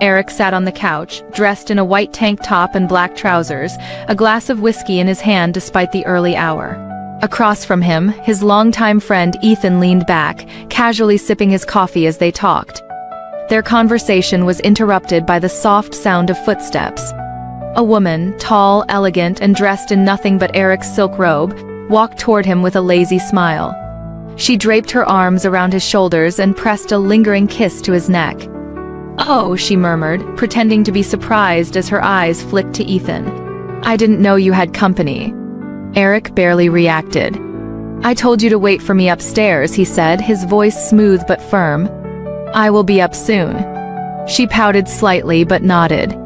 Eric sat on the couch, dressed in a white tank top and black trousers, a glass of whiskey in his hand despite the early hour. Across from him, his longtime friend Ethan leaned back, casually sipping his coffee as they talked. Their conversation was interrupted by the soft sound of footsteps. A woman, tall, elegant, and dressed in nothing but Eric's silk robe, walked toward him with a lazy smile. She draped her arms around his shoulders and pressed a lingering kiss to his neck. "Oh," she murmured, pretending to be surprised as her eyes flicked to Ethan. "I didn't know you had company." Eric barely reacted. "I told you to wait for me upstairs," he said, his voice smooth but firm. "I will be up soon." She pouted slightly but nodded.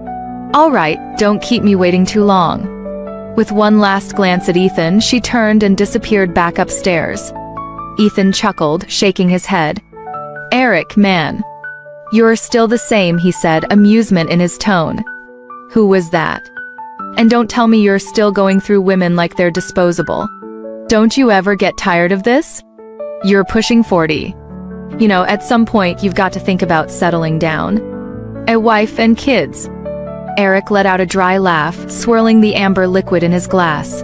"All right, don't keep me waiting too long." With one last glance at Ethan, she turned and disappeared back upstairs. Ethan chuckled, shaking his head. "Eric, man. You're still the same," he said, amusement in his tone. "Who was that? And don't tell me you're still going through women like they're disposable. Don't you ever get tired of this? You're pushing 40. You know, at some point you've got to think about settling down. A wife and kids." Eric let out a dry laugh, swirling the amber liquid in his glass.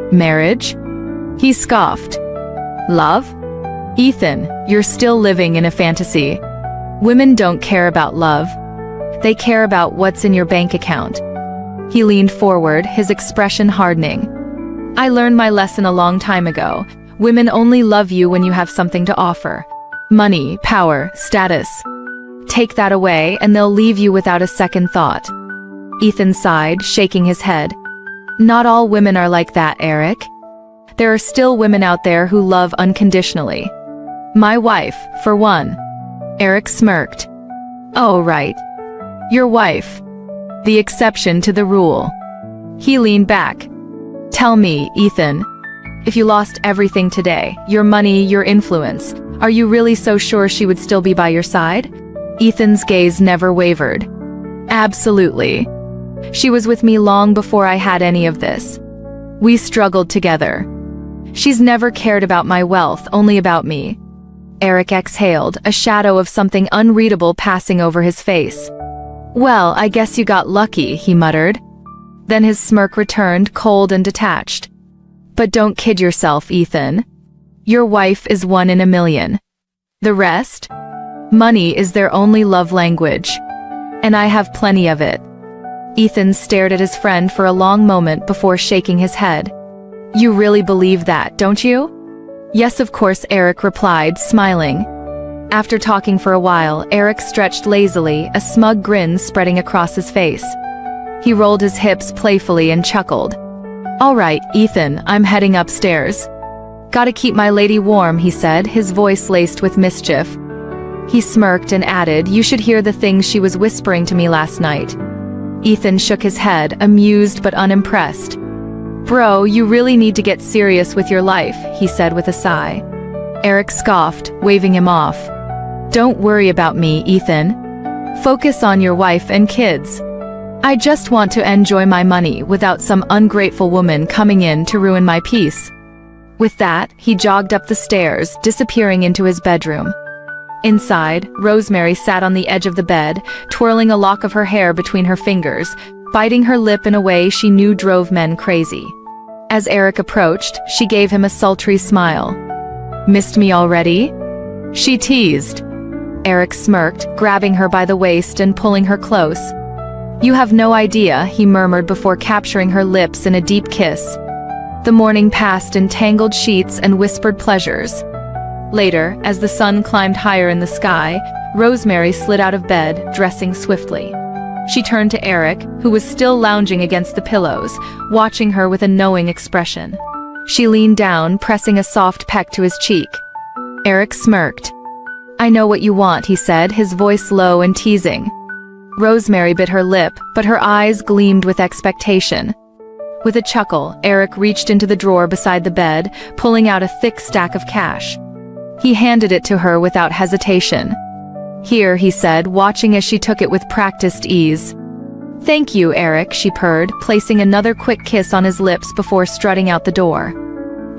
"Marriage?" He scoffed. "Love? Ethan, you're still living in a fantasy. Women don't care about love. They care about what's in your bank account." He leaned forward, his expression hardening. "I learned my lesson a long time ago. Women only love you when you have something to offer. Money, power, status. Take that away and they'll leave you without a second thought." Ethan sighed, shaking his head. "Not all women are like that, Eric. There are still women out there who love unconditionally. My wife, for one." Eric smirked. "Oh, right. Your wife. The exception to the rule." He leaned back. "Tell me, Ethan, if you lost everything today, your money, your influence, are you really so sure she would still be by your side?" Ethan's gaze never wavered. "Absolutely. She was with me long before I had any of this. We struggled together. She's never cared about my wealth, only about me." Eric exhaled, a shadow of something unreadable passing over his face. "Well, I guess you got lucky," he muttered. Then his smirk returned, cold and detached. "But don't kid yourself, Ethan. Your wife is one in a million. The rest? Money is their only love language. And I have plenty of it." Ethan stared at his friend for a long moment before shaking his head. "You really believe that, don't you?" "Yes, of course," Eric replied, smiling. After talking for a while, Eric stretched lazily, a smug grin spreading across his face. He rolled his hips playfully and chuckled. "All right, Ethan, I'm heading upstairs. Gotta keep my lady warm," he said, his voice laced with mischief. He smirked and added, "You should hear the things she was whispering to me last night." Ethan shook his head, amused but unimpressed. "Bro, you really need to get serious with your life," he said with a sigh. Eric scoffed, waving him off. "Don't worry about me, Ethan. Focus on your wife and kids. I just want to enjoy my money without some ungrateful woman coming in to ruin my peace." With that, he jogged up the stairs, disappearing into his bedroom. Inside, Rosemary sat on the edge of the bed, twirling a lock of her hair between her fingers, biting her lip in a way she knew drove men crazy. As Eric approached, she gave him a sultry smile. "Missed me already?" she teased. Eric smirked, grabbing her by the waist and pulling her close. "You have no idea," he murmured before capturing her lips in a deep kiss. The morning passed in tangled sheets and whispered pleasures. Later, as the sun climbed higher in the sky, Rosemary slid out of bed, dressing swiftly. She turned to Eric, who was still lounging against the pillows, watching her with a knowing expression. She leaned down, pressing a soft peck to his cheek. Eric smirked. "I know what you want," he said, his voice low and teasing. Rosemary bit her lip, but her eyes gleamed with expectation. With a chuckle, Eric reached into the drawer beside the bed, pulling out a thick stack of cash. He handed it to her without hesitation. "Here," he said, watching as she took it with practiced ease. "Thank you, Eric," she purred, placing another quick kiss on his lips before strutting out the door.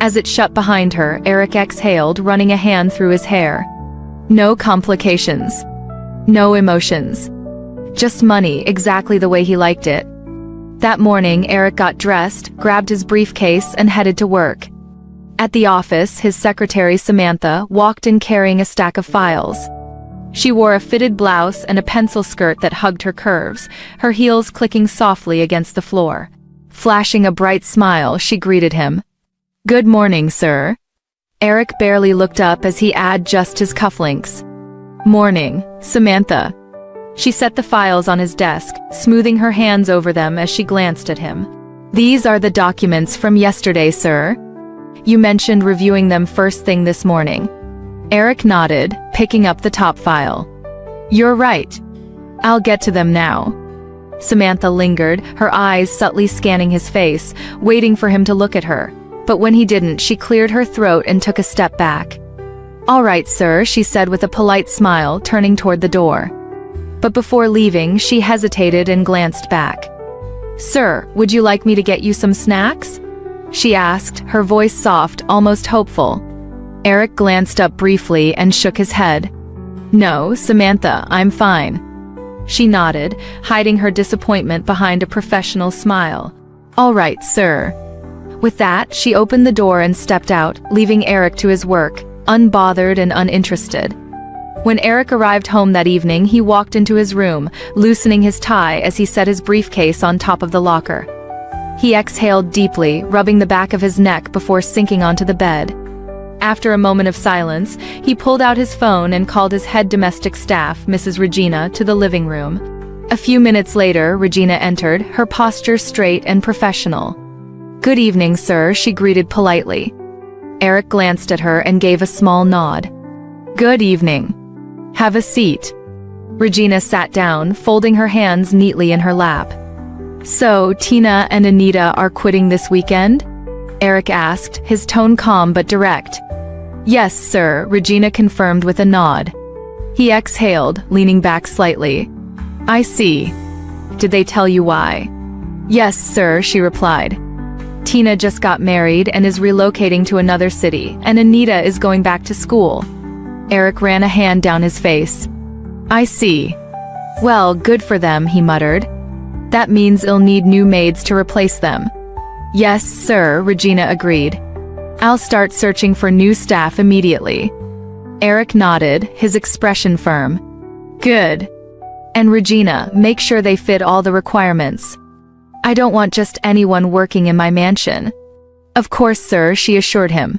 As it shut behind her, Eric exhaled, running a hand through his hair. No complications. No emotions. Just money, exactly the way he liked it. That morning, Eric got dressed, grabbed his briefcase, and headed to work. At the office, his secretary Samantha walked in carrying a stack of files. She wore a fitted blouse and a pencil skirt that hugged her curves, her heels clicking softly against the floor. Flashing a bright smile, she greeted him. "Good morning, sir." Eric barely looked up as he adjusted his cufflinks. "Morning, Samantha." She set the files on his desk, smoothing her hands over them as she glanced at him. "These are the documents from yesterday, sir. You mentioned reviewing them first thing this morning." Eric nodded, picking up the top file. "You're right. I'll get to them now." Samantha lingered, her eyes subtly scanning his face, waiting for him to look at her. But when he didn't, she cleared her throat and took a step back. "All right, sir," she said with a polite smile, turning toward the door. But before leaving, she hesitated and glanced back. "Sir, would you like me to get you some snacks?" she asked, her voice soft, almost hopeful. Eric glanced up briefly and shook his head. "No, Samantha, I'm fine." She nodded, hiding her disappointment behind a professional smile. "All right, sir." With that, she opened the door and stepped out, leaving Eric to his work, unbothered and uninterested. When Eric arrived home that evening, he walked into his room, loosening his tie as he set his briefcase on top of the locker. He exhaled deeply, rubbing the back of his neck before sinking onto the bed. After a moment of silence, he pulled out his phone and called his head domestic staff, Mrs. Regina, to the living room. A few minutes later, Regina entered, her posture straight and professional. "Good evening, sir," she greeted politely. Eric glanced at her and gave a small nod. "Good evening. Have a seat." Regina sat down, folding her hands neatly in her lap. "So, Tina and Anita are quitting this weekend?" Eric asked, his tone calm but direct. "Yes, sir," Regina confirmed with a nod. He exhaled, leaning back slightly. "I see. Did they tell you why?" "Yes, sir," she replied. "Tina just got married and is relocating to another city, and Anita is going back to school." Eric ran a hand down his face. "I see. Well, good for them," he muttered. "That means they'll need new maids to replace them." "Yes, sir," Regina agreed. "I'll start searching for new staff immediately." Eric nodded, his expression firm. "Good. And Regina, make sure they fit all the requirements. I don't want just anyone working in my mansion." "Of course, sir," she assured him.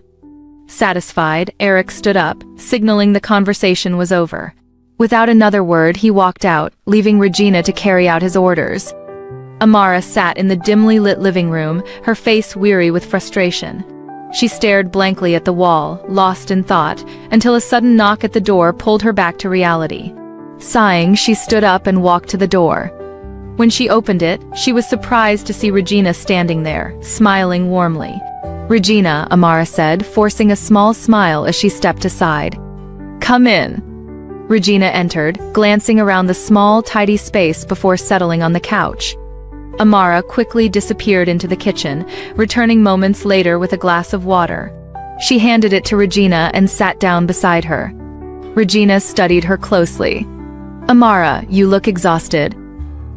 Satisfied, Eric stood up, signaling the conversation was over. Without another word, he walked out, leaving Regina to carry out his orders. Amara sat in the dimly lit living room, her face weary with frustration. She stared blankly at the wall, lost in thought, until a sudden knock at the door pulled her back to reality. Sighing, she stood up and walked to the door. When she opened it, she was surprised to see Regina standing there, smiling warmly. "Regina," Amara said, forcing a small smile as she stepped aside. "Come in." Regina entered, glancing around the small, tidy space before settling on the couch. Amara quickly disappeared into the kitchen, returning moments later with a glass of water. She handed it to Regina and sat down beside her. Regina studied her closely. "Amara, you look exhausted.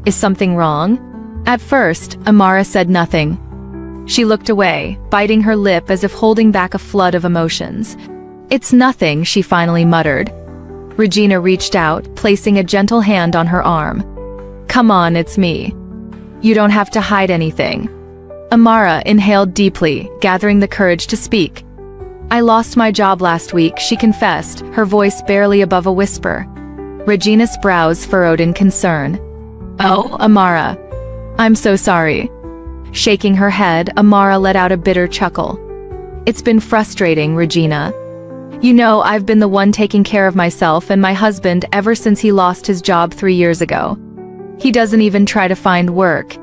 Is something wrong?" At first, Amara said nothing. She looked away, biting her lip as if holding back a flood of emotions. "It's nothing," she finally muttered. Regina reached out, placing a gentle hand on her arm. "Come on, it's me. You don't have to hide anything." Amara inhaled deeply, gathering the courage to speak. "I lost my job last week," she confessed, her voice barely above a whisper. Regina's brows furrowed in concern. "Oh, Amara. I'm so sorry." Shaking her head, Amara let out a bitter chuckle. "It's been frustrating, Regina. You know, I've been the one taking care of myself and my husband ever since he lost his job 3 years ago. He doesn't even try to find work.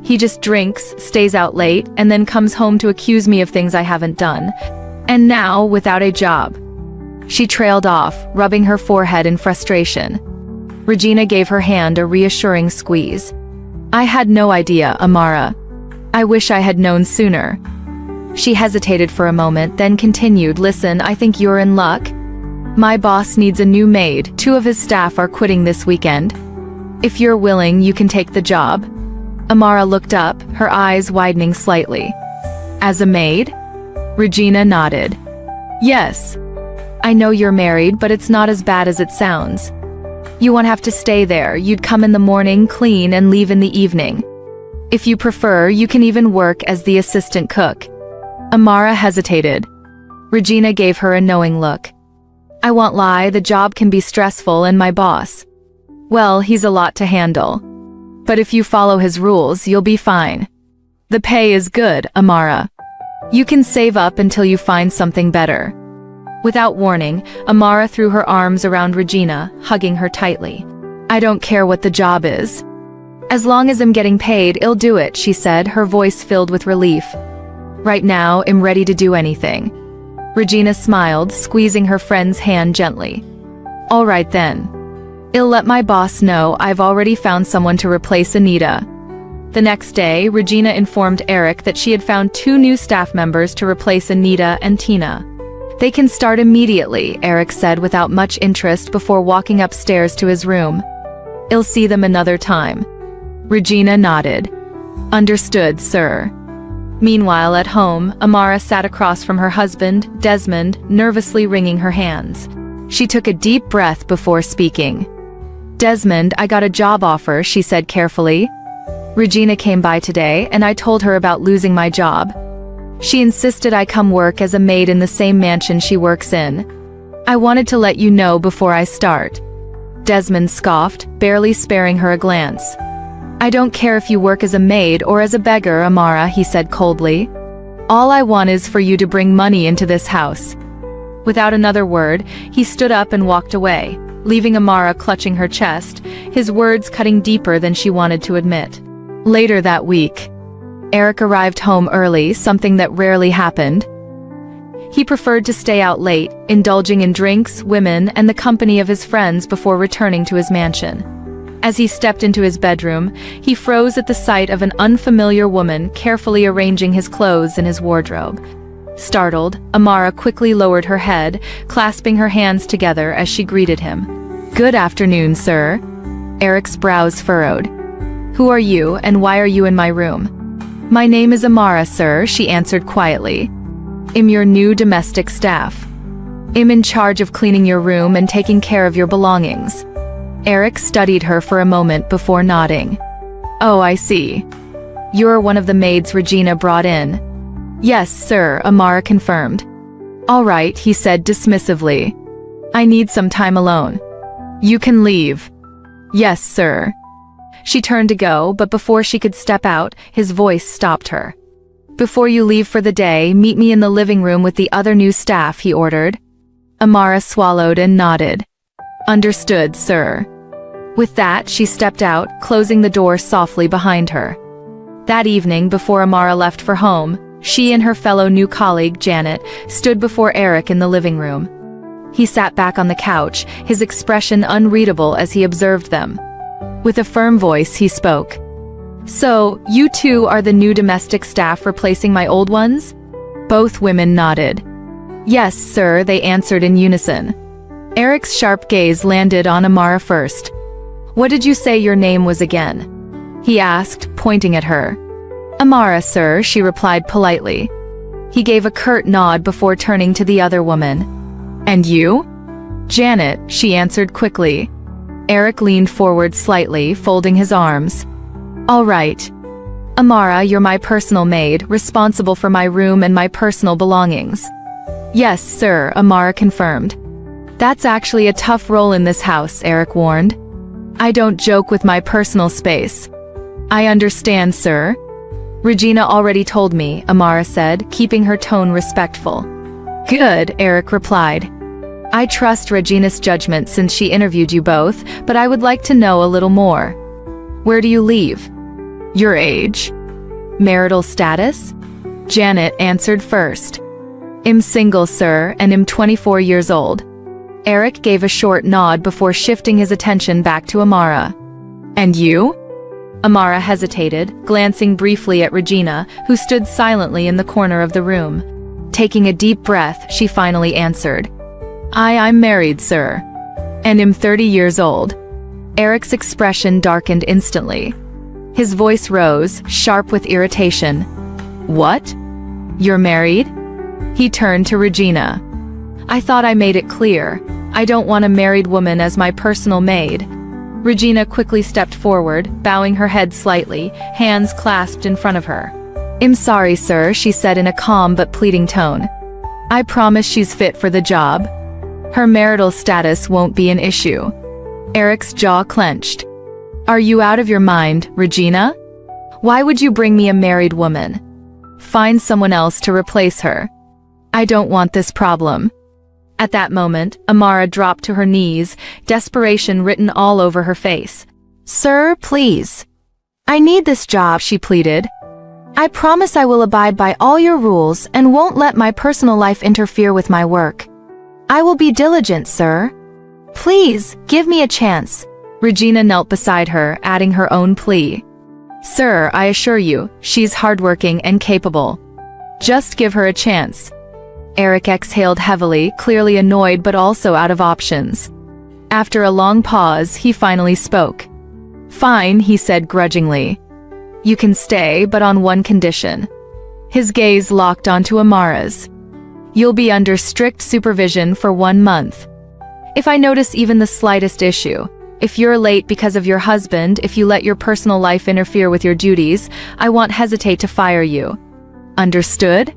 He just drinks, stays out late, and then comes home to accuse me of things I haven't done. And now, without a job." She trailed off, rubbing her forehead in frustration. Regina gave her hand a reassuring squeeze. "I had no idea, Amara. I wish I had known sooner." She hesitated for a moment, then continued, "Listen, I think you're in luck. My boss needs a new maid. 2 of his staff are quitting this weekend." If you're willing, you can take the job. Amara looked up, her eyes widening slightly. As a maid? Regina nodded. Yes. I know you're married, but it's not as bad as it sounds. You won't have to stay there. You'd come in the morning, clean, and leave in the evening. If you prefer, you can even work as the assistant cook. Amara hesitated. Regina gave her a knowing look. I won't lie, the job can be stressful, and my boss, well, he's a lot to handle. But if you follow his rules, you'll be fine. The pay is good, Amara. You can save up until you find something better. Without warning, Amara threw her arms around Regina, hugging her tightly. I don't care what the job is. As long as I'm getting paid, I'll do it, she said, her voice filled with relief. Right now, I'm ready to do anything. Regina smiled, squeezing her friend's hand gently. All right then. I'll let my boss know I've already found someone to replace Anita. The next day, Regina informed Eric that she had found 2 new staff members to replace Anita and Tina. They can start immediately, Eric said without much interest before walking upstairs to his room. I'll see them another time. Regina nodded. Understood, sir. Meanwhile, at home, Amara sat across from her husband, Desmond, nervously wringing her hands. She took a deep breath before speaking. Desmond, I got a job offer, she said carefully. Regina came by today, and I told her about losing my job. She insisted I come work as a maid in the same mansion she works in. I wanted to let you know before I start. Desmond scoffed, barely sparing her a glance. I don't care if you work as a maid or as a beggar, Amara, he said coldly. All I want is for you to bring money into this house. Without another word, he stood up and walked away, leaving Amara clutching her chest, his words cutting deeper than she wanted to admit. Later that week, Eric arrived home early, something that rarely happened. He preferred to stay out late, indulging in drinks, women, and the company of his friends before returning to his mansion. As he stepped into his bedroom, he froze at the sight of an unfamiliar woman carefully arranging his clothes in his wardrobe. Startled, Amara quickly lowered her head, clasping her hands together as she greeted him. Good afternoon, sir. Eric's brows furrowed. Who are you, and why are you in my room? My name is Amara, sir, she answered quietly. I'm your new domestic staff. I'm in charge of cleaning your room and taking care of your belongings. Eric studied her for a moment before nodding. Oh, I see. You're one of the maids Regina brought in. Yes, sir, Amara confirmed. All right, he said dismissively. I need some time alone. You can leave. Yes, sir. She turned to go, but before she could step out, his voice stopped her. Before you leave for the day, meet me in the living room with the other new staff, he ordered. Amara swallowed and nodded. Understood, sir. With that, she stepped out, closing the door softly behind her. That evening, before Amara left for home, she and her fellow new colleague, Janet, stood before Eric in the living room. He sat back on the couch, his expression unreadable as he observed them. With a firm voice, he spoke. So, you two are the new domestic staff replacing my old ones? Both women nodded. Yes, sir, they answered in unison. Eric's sharp gaze landed on Amara first. What did you say your name was again? He asked, pointing at her. Amara, sir, she replied politely. He gave a curt nod before turning to the other woman. And you? Janet, she answered quickly. Eric leaned forward slightly, folding his arms. All right. Amara, you're my personal maid, responsible for my room and my personal belongings. Yes, sir, Amara confirmed. That's actually a tough role in this house, Eric warned. I don't joke with my personal space. I understand, sir. Regina already told me, Amara said, keeping her tone respectful. Good, Eric replied. I trust Regina's judgment since she interviewed you both, but I would like to know a little more. Where do you live? Your age? Marital status? Janet answered first. I'm single, sir, and I'm 24 years old. Eric gave a short nod before shifting his attention back to Amara. And you? Amara hesitated, glancing briefly at Regina, who stood silently in the corner of the room. Taking a deep breath, she finally answered. I'm married, sir. And I'm 30 years old. Eric's expression darkened instantly. His voice rose, sharp with irritation. What? You're married? He turned to Regina. I thought I made it clear. I don't want a married woman as my personal maid. Regina quickly stepped forward, bowing her head slightly, hands clasped in front of her. I'm sorry, sir, she said in a calm but pleading tone. I promise she's fit for the job. Her marital status won't be an issue. Eric's jaw clenched. Are you out of your mind, Regina? Why would you bring me a married woman? Find someone else to replace her. I don't want this problem. At that moment, Amara dropped to her knees, desperation written all over her face. Sir, please. I need this job, she pleaded. I promise I will abide by all your rules and won't let my personal life interfere with my work. I will be diligent, sir. Please, give me a chance. Regina knelt beside her, adding her own plea. Sir, I assure you, she's hardworking and capable. Just give her a chance. Eric exhaled heavily, clearly annoyed but also out of options. After a long pause, he finally spoke. Fine, he said grudgingly. You can stay, but on one condition. His gaze locked onto Amara's. You'll be under strict supervision for 1 month. If I notice even the slightest issue, if you're late because of your husband, if you let your personal life interfere with your duties, I won't hesitate to fire you. Understood?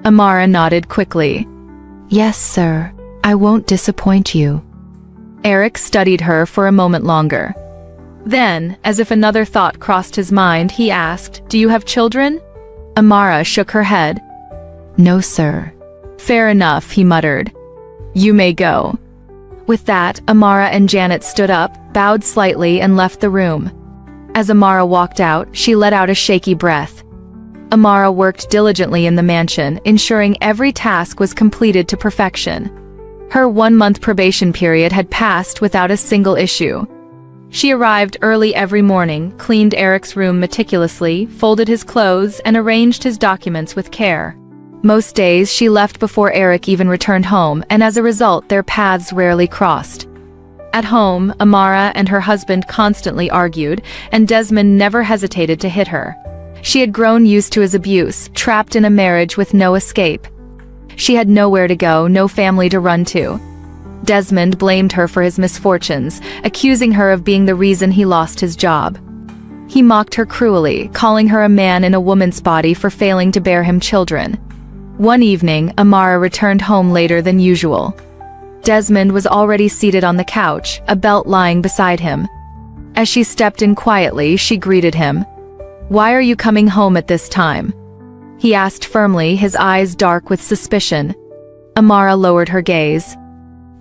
Amara nodded quickly. Yes, sir. I won't disappoint you. Eric studied her for a moment longer. Then, as if another thought crossed his mind, he asked, Do you have children? Amara shook her head. No, sir. Fair enough, he muttered. You may go. With that, Amara and Janet stood up, bowed slightly and left the room. As Amara walked out, she let out a shaky breath. Amara worked diligently in the mansion, ensuring every task was completed to perfection. Her 1-month probation period had passed without a single issue. She arrived early every morning, cleaned Eric's room meticulously, folded his clothes, and arranged his documents with care. Most days she left before Eric even returned home, and as a result their paths rarely crossed. At home, Amara and her husband constantly argued, and Desmond never hesitated to hit her. She had grown used to his abuse, trapped in a marriage with no escape. She had nowhere to go, no family to run to. Desmond blamed her for his misfortunes, accusing her of being the reason he lost his job. He mocked her cruelly, calling her a man in a woman's body for failing to bear him children. One evening, Amara returned home later than usual. Desmond was already seated on the couch, a belt lying beside him. As she stepped in quietly, she greeted him. Why are you coming home at this time? He asked firmly, his eyes dark with suspicion. Amara lowered her gaze.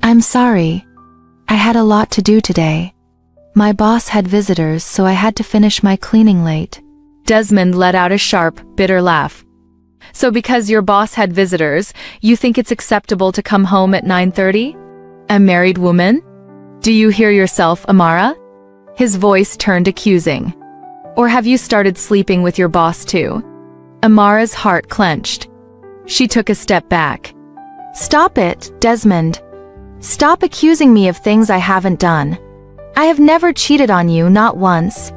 I'm sorry. I had a lot to do today. My boss had visitors, so I had to finish my cleaning late. Desmond let out a sharp, bitter laugh. So because your boss had visitors, you think it's acceptable to come home at 9:30? A married woman? Do you hear yourself, Amara? His voice turned accusing. Or have you started sleeping with your boss too? Amara's heart clenched. She took a step back. Stop it, Desmond. Stop accusing me of things I haven't done. I have never cheated on you, not once.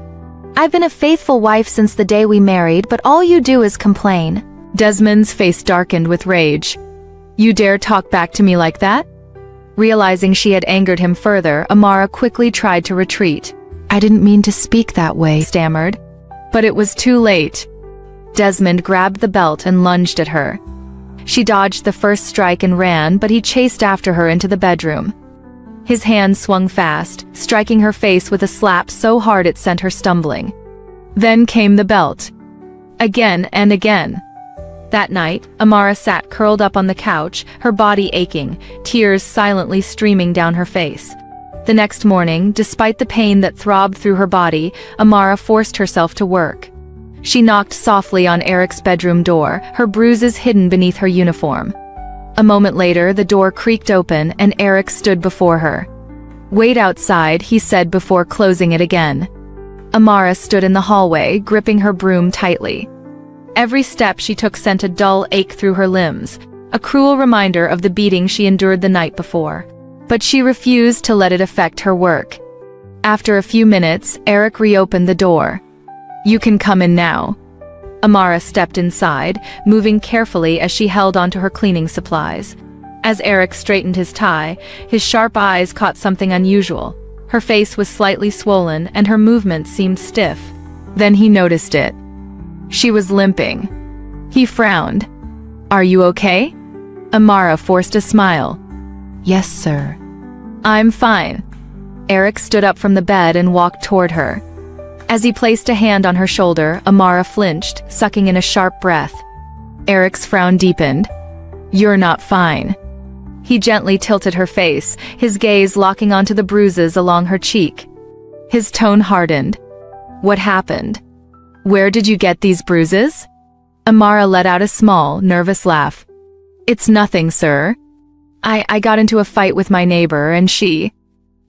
I've been a faithful wife since the day we married, but all you do is complain. Desmond's face darkened with rage. You dare talk back to me like that? Realizing she had angered him further, Amara quickly tried to retreat. I didn't mean to speak that way, stammered. But it was too late. Desmond grabbed the belt and lunged at her. She dodged the first strike and ran, but he chased after her into the bedroom. His hand swung fast, striking her face with a slap so hard it sent her stumbling. Then came the belt. Again and again. That night, Amara sat curled up on the couch, her body aching, tears silently streaming down her face. The next morning, despite the pain that throbbed through her body, Amara forced herself to work. She knocked softly on Eric's bedroom door, her bruises hidden beneath her uniform. A moment later, the door creaked open and Eric stood before her. Wait outside, he said before closing it again. Amara stood in the hallway, gripping her broom tightly. Every step she took sent a dull ache through her limbs, a cruel reminder of the beating she endured the night before. But she refused to let it affect her work. After a few minutes, Eric reopened the door. "You can come in now." Amara stepped inside, moving carefully as she held onto her cleaning supplies. As Eric straightened his tie, his sharp eyes caught something unusual. Her face was slightly swollen and her movements seemed stiff. Then he noticed it. She was limping. He frowned. "Are you okay?" Amara forced a smile. "Yes, sir." "I'm fine." Eric stood up from the bed and walked toward her. As he placed a hand on her shoulder, Amara flinched, sucking in a sharp breath. Eric's frown deepened. "You're not fine." He gently tilted her face, his gaze locking onto the bruises along her cheek. His tone hardened. "What happened? Where did you get these bruises?" Amara let out a small, nervous laugh. "It's nothing, sir. I got into a fight with my neighbor and she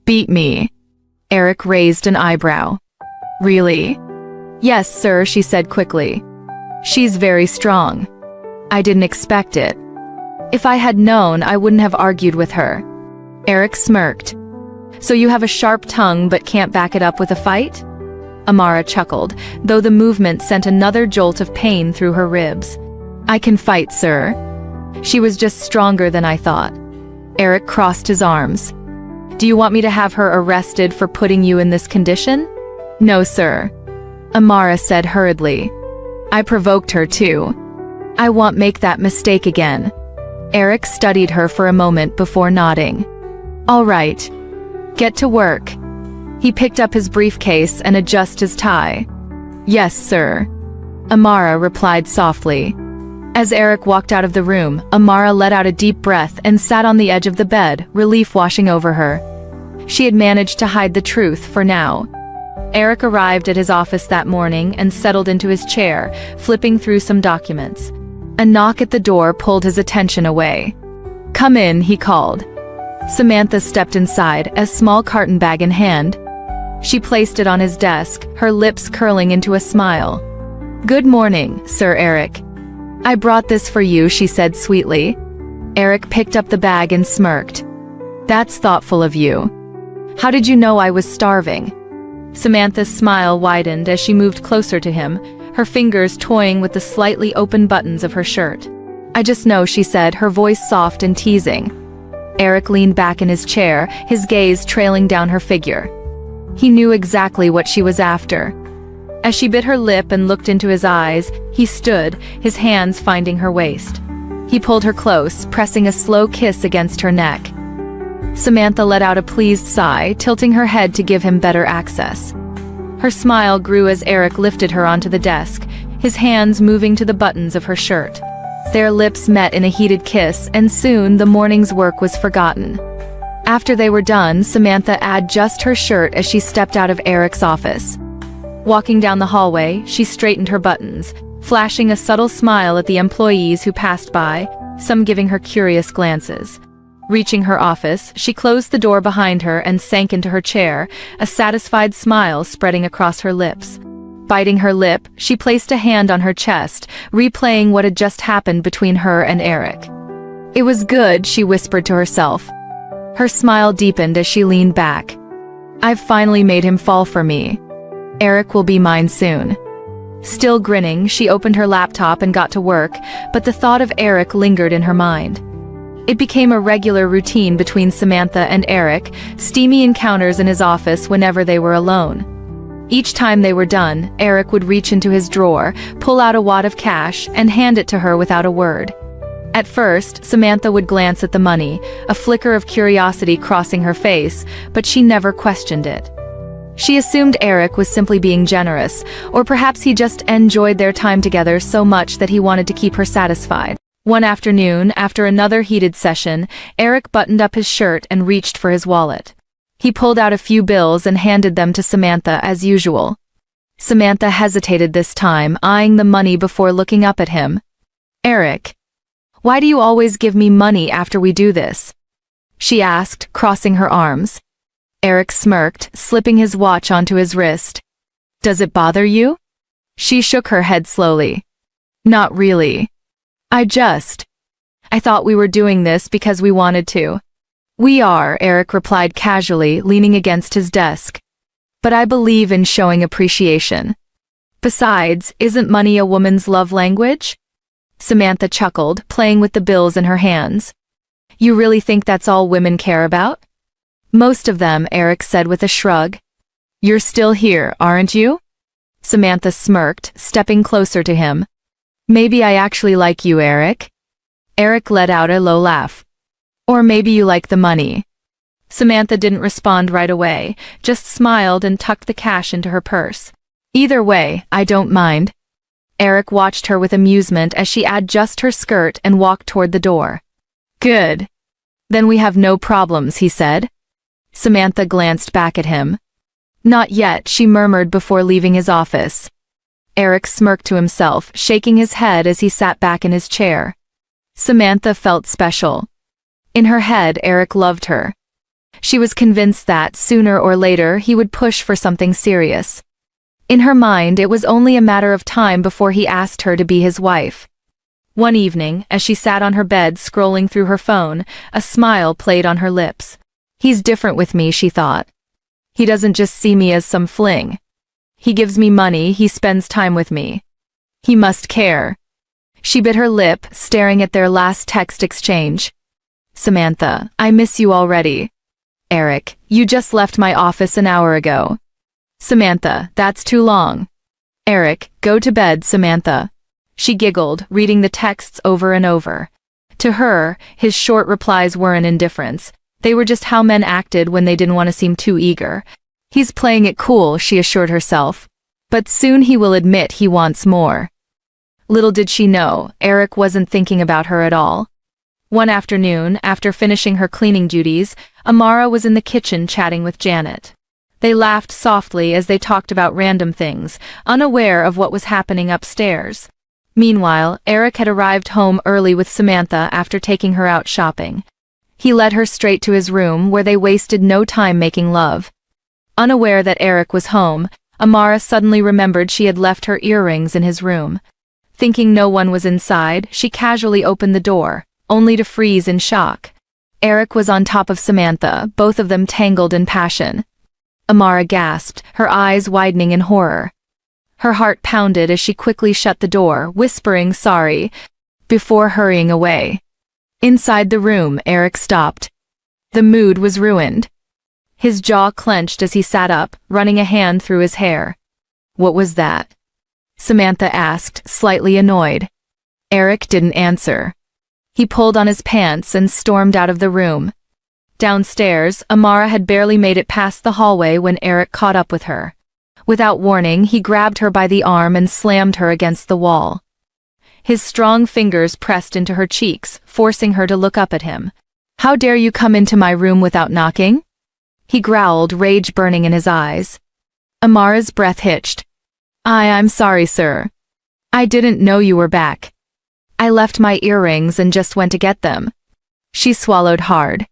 beat me." Eric raised an eyebrow. "Really?" "Yes, sir," she said quickly. "She's very strong. I didn't expect it. If I had known, I wouldn't have argued with her." Eric smirked. "So you have a sharp tongue but can't back it up with a fight?" Amara chuckled, though the movement sent another jolt of pain through her ribs. "I can fight, sir. She was just stronger than I thought." Eric crossed his arms. "Do you want me to have her arrested for putting you in this condition?" "No, sir." Amara said hurriedly. "I provoked her too. I won't make that mistake again." Eric studied her for a moment before nodding. "All right. Get to work." He picked up his briefcase and adjusted his tie. "Yes, sir." Amara replied softly. As Eric walked out of the room, Amara let out a deep breath and sat on the edge of the bed, relief washing over her. She had managed to hide the truth for now. Eric arrived at his office that morning and settled into his chair, flipping through some documents. A knock at the door pulled his attention away. "Come in," he called. Samantha stepped inside, a small carton bag in hand. She placed it on his desk, her lips curling into a smile. "Good morning, Sir Eric. I brought this for you," she said sweetly. Eric picked up the bag and smirked. "That's thoughtful of you. How did you know I was starving?" Samantha's smile widened as she moved closer to him, her fingers toying with the slightly open buttons of her shirt. "I just know," she said, her voice soft and teasing. Eric leaned back in his chair, his gaze trailing down her figure. He knew exactly what she was after. As she bit her lip and looked into his eyes, he stood, his hands finding her waist. He pulled her close, pressing a slow kiss against her neck. Samantha let out a pleased sigh, tilting her head to give him better access. Her smile grew as Eric lifted her onto the desk, his hands moving to the buttons of her shirt. Their lips met in a heated kiss, and soon the morning's work was forgotten. After they were done, Samantha adjusted her shirt as she stepped out of Eric's office. Walking down the hallway, she straightened her buttons, flashing a subtle smile at the employees who passed by, some giving her curious glances. Reaching her office, she closed the door behind her and sank into her chair, a satisfied smile spreading across her lips. Biting her lip, she placed a hand on her chest, replaying what had just happened between her and Eric. "It was good," she whispered to herself. Her smile deepened as she leaned back. "I've finally made him fall for me. Eric will be mine soon." Still grinning, she opened her laptop and got to work, but the thought of Eric lingered in her mind. It became a regular routine between Samantha and Eric, steamy encounters in his office whenever they were alone. Each time they were done, Eric would reach into his drawer, pull out a wad of cash, and hand it to her without a word. At first, Samantha would glance at the money, a flicker of curiosity crossing her face, but she never questioned it. She assumed Eric was simply being generous, or perhaps he just enjoyed their time together so much that he wanted to keep her satisfied. One afternoon, after another heated session, Eric buttoned up his shirt and reached for his wallet. He pulled out a few bills and handed them to Samantha as usual. Samantha hesitated this time, eyeing the money before looking up at him. "Eric, why do you always give me money after we do this?" she asked, crossing her arms. Eric smirked, slipping his watch onto his wrist. "Does it bother you?" She shook her head slowly. "Not really. I thought we were doing this because we wanted to." "We are," Eric replied casually, leaning against his desk. But I believe in showing appreciation. Besides, isn't money a woman's love language? Samantha chuckled, playing with the bills in her hands. You really think that's all women care about? Most of them, Eric said with a shrug. You're still here, aren't you? Samantha smirked, stepping closer to him. Maybe I actually like you, Eric. Eric let out a low laugh. Or maybe you like the money. Samantha didn't respond right away, just smiled and tucked the cash into her purse. Either way, I don't mind. Eric watched her with amusement as she adjusted her skirt and walked toward the door. Good. Then we have no problems, he said. Samantha glanced back at him. Not yet, she murmured before leaving his office. Eric smirked to himself, shaking his head as he sat back in his chair. Samantha felt special. In her head, Eric loved her. She was convinced that, sooner or later, he would push for something serious. In her mind, it was only a matter of time before he asked her to be his wife. One evening, as she sat on her bed scrolling through her phone, a smile played on her lips. He's different with me, she thought. He doesn't just see me as some fling. He gives me money, he spends time with me. He must care. She bit her lip, staring at their last text exchange. Samantha, I miss you already. Eric, you just left my office an hour ago. Samantha, that's too long. Eric, go to bed, Samantha. She giggled, reading the texts over and over. To her, his short replies weren't indifference. They were just how men acted when they didn't want to seem too eager. He's playing it cool, she assured herself. But soon he will admit he wants more. Little did she know, Eric wasn't thinking about her at all. One afternoon, after finishing her cleaning duties, Amara was in the kitchen chatting with Janet. They laughed softly as they talked about random things, unaware of what was happening upstairs. Meanwhile, Eric had arrived home early with Samantha after taking her out shopping. He led her straight to his room where they wasted no time making love. Unaware that Eric was home, Amara suddenly remembered she had left her earrings in his room. Thinking no one was inside, she casually opened the door, only to freeze in shock. Eric was on top of Samantha, both of them tangled in passion. Amara gasped, her eyes widening in horror. Her heart pounded as she quickly shut the door, whispering sorry, before hurrying away. Inside the room, Eric stopped. The mood was ruined. His jaw clenched as he sat up, running a hand through his hair. What was that? Samantha asked, slightly annoyed. Eric didn't answer. He pulled on his pants and stormed out of the room. Downstairs, Amara had barely made it past the hallway when Eric caught up with her. Without warning, he grabbed her by the arm and slammed her against the wall. His strong fingers pressed into her cheeks, forcing her to look up at him. How dare you come into my room without knocking? He growled, rage burning in his eyes. Amara's breath hitched. I'm sorry, sir. I didn't know you were back. I left my earrings and just went to get them. She swallowed hard.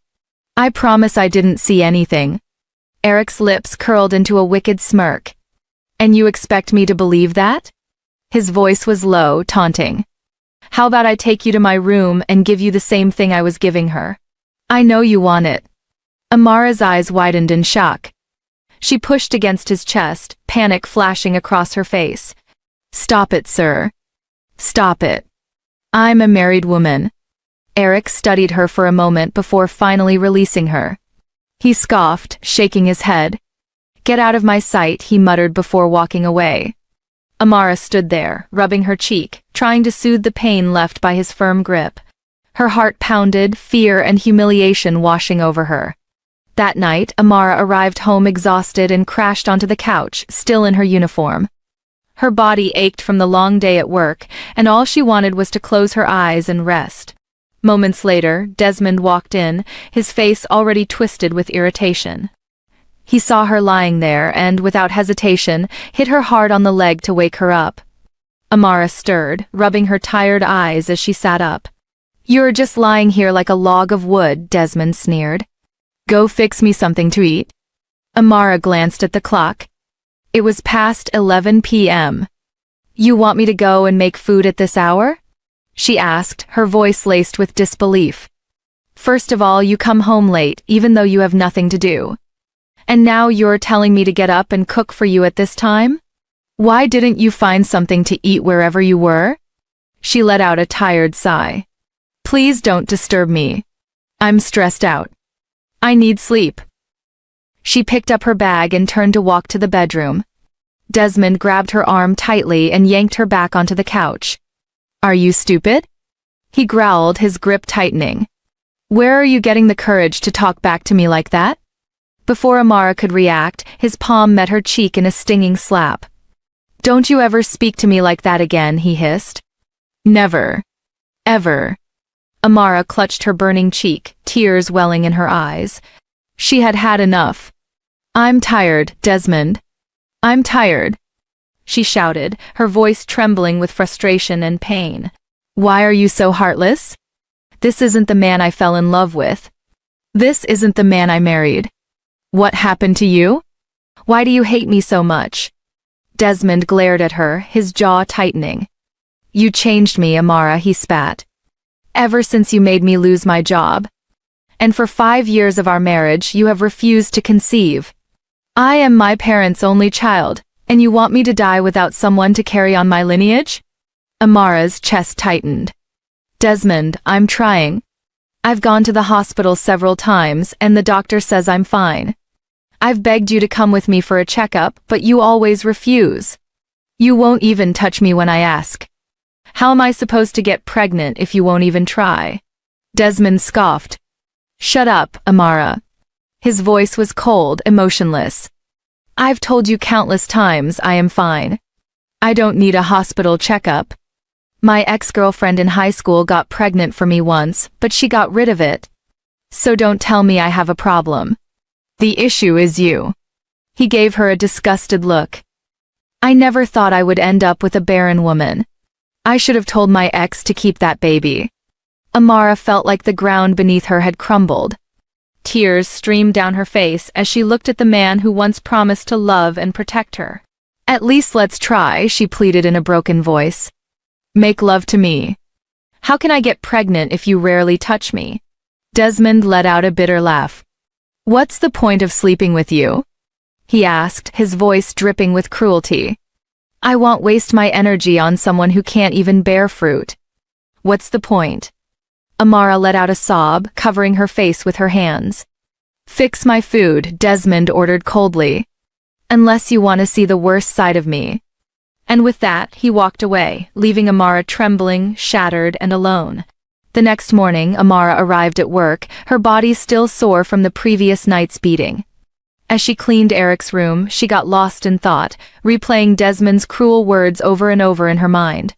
I promise I didn't see anything. Eric's lips curled into a wicked smirk. And you expect me to believe that? His voice was low, taunting. How about I take you to my room and give you the same thing I was giving her? I know you want it. Amara's eyes widened in shock. She pushed against his chest, panic flashing across her face. Stop it, sir. Stop it. I'm a married woman. Eric studied her for a moment before finally releasing her. He scoffed, shaking his head. Get out of my sight, he muttered before walking away. Amara stood there, rubbing her cheek, trying to soothe the pain left by his firm grip. Her heart pounded, fear and humiliation washing over her. That night, Amara arrived home exhausted and crashed onto the couch, still in her uniform. Her body ached from the long day at work, and all she wanted was to close her eyes and rest. Moments later, Desmond walked in, his face already twisted with irritation. He saw her lying there and, without hesitation, hit her hard on the leg to wake her up. Amara stirred, rubbing her tired eyes as she sat up. You're just lying here like a log of wood, Desmond sneered. Go fix me something to eat. Amara glanced at the clock. It was past 11 p.m. You want me to go and make food at this hour? She asked, her voice laced with disbelief. First of all, you come home late, even though you have nothing to do. And now you're telling me to get up and cook for you at this time? Why didn't you find something to eat wherever you were? She let out a tired sigh. Please don't disturb me. I'm stressed out. I need sleep. She picked up her bag and turned to walk to the bedroom. Desmond grabbed her arm tightly and yanked her back onto the couch. Are you stupid? He growled, his grip tightening. Where are you getting the courage to talk back to me like that? Before Amara could react, his palm met her cheek in a stinging slap. Don't you ever speak to me like that again, he hissed. Never. Ever. Amara clutched her burning cheek, tears welling in her eyes. She had had enough. I'm tired, Desmond. I'm tired. She shouted, her voice trembling with frustration and pain. Why are you so heartless? This isn't the man I fell in love with. This isn't the man I married. What happened to you? Why do you hate me so much? Desmond glared at her, his jaw tightening. You changed me, Amara, he spat. Ever since you made me lose my job. And for 5 years of our marriage you have refused to conceive. I am my parents' only child, and you want me to die without someone to carry on my lineage? Amara's chest tightened. Desmond, I'm trying. I've gone to the hospital several times and the doctor says I'm fine. I've begged you to come with me for a checkup, but you always refuse. You won't even touch me when I ask. How am I supposed to get pregnant if you won't even try? Desmond scoffed. Shut up, Amara. His voice was cold, emotionless. I've told you countless times I am fine. I don't need a hospital checkup. My ex-girlfriend in high school got pregnant for me once, but she got rid of it. So don't tell me I have a problem. The issue is you. He gave her a disgusted look. I never thought I would end up with a barren woman. I should have told my ex to keep that baby. Amara felt like the ground beneath her had crumbled. Tears streamed down her face as she looked at the man who once promised to love and protect her. At least let's try, she pleaded in a broken voice. Make love to me. How can I get pregnant if you rarely touch me? Desmond let out a bitter laugh. What's the point of sleeping with you? He asked, his voice dripping with cruelty. I won't waste my energy on someone who can't even bear fruit. What's the point? Amara let out a sob, covering her face with her hands. Fix my food, Desmond ordered coldly. Unless you want to see the worst side of me. And with that, he walked away, leaving Amara trembling, shattered, and alone. The next morning, Amara arrived at work, her body still sore from the previous night's beating. As she cleaned Eric's room, she got lost in thought, replaying Desmond's cruel words over and over in her mind.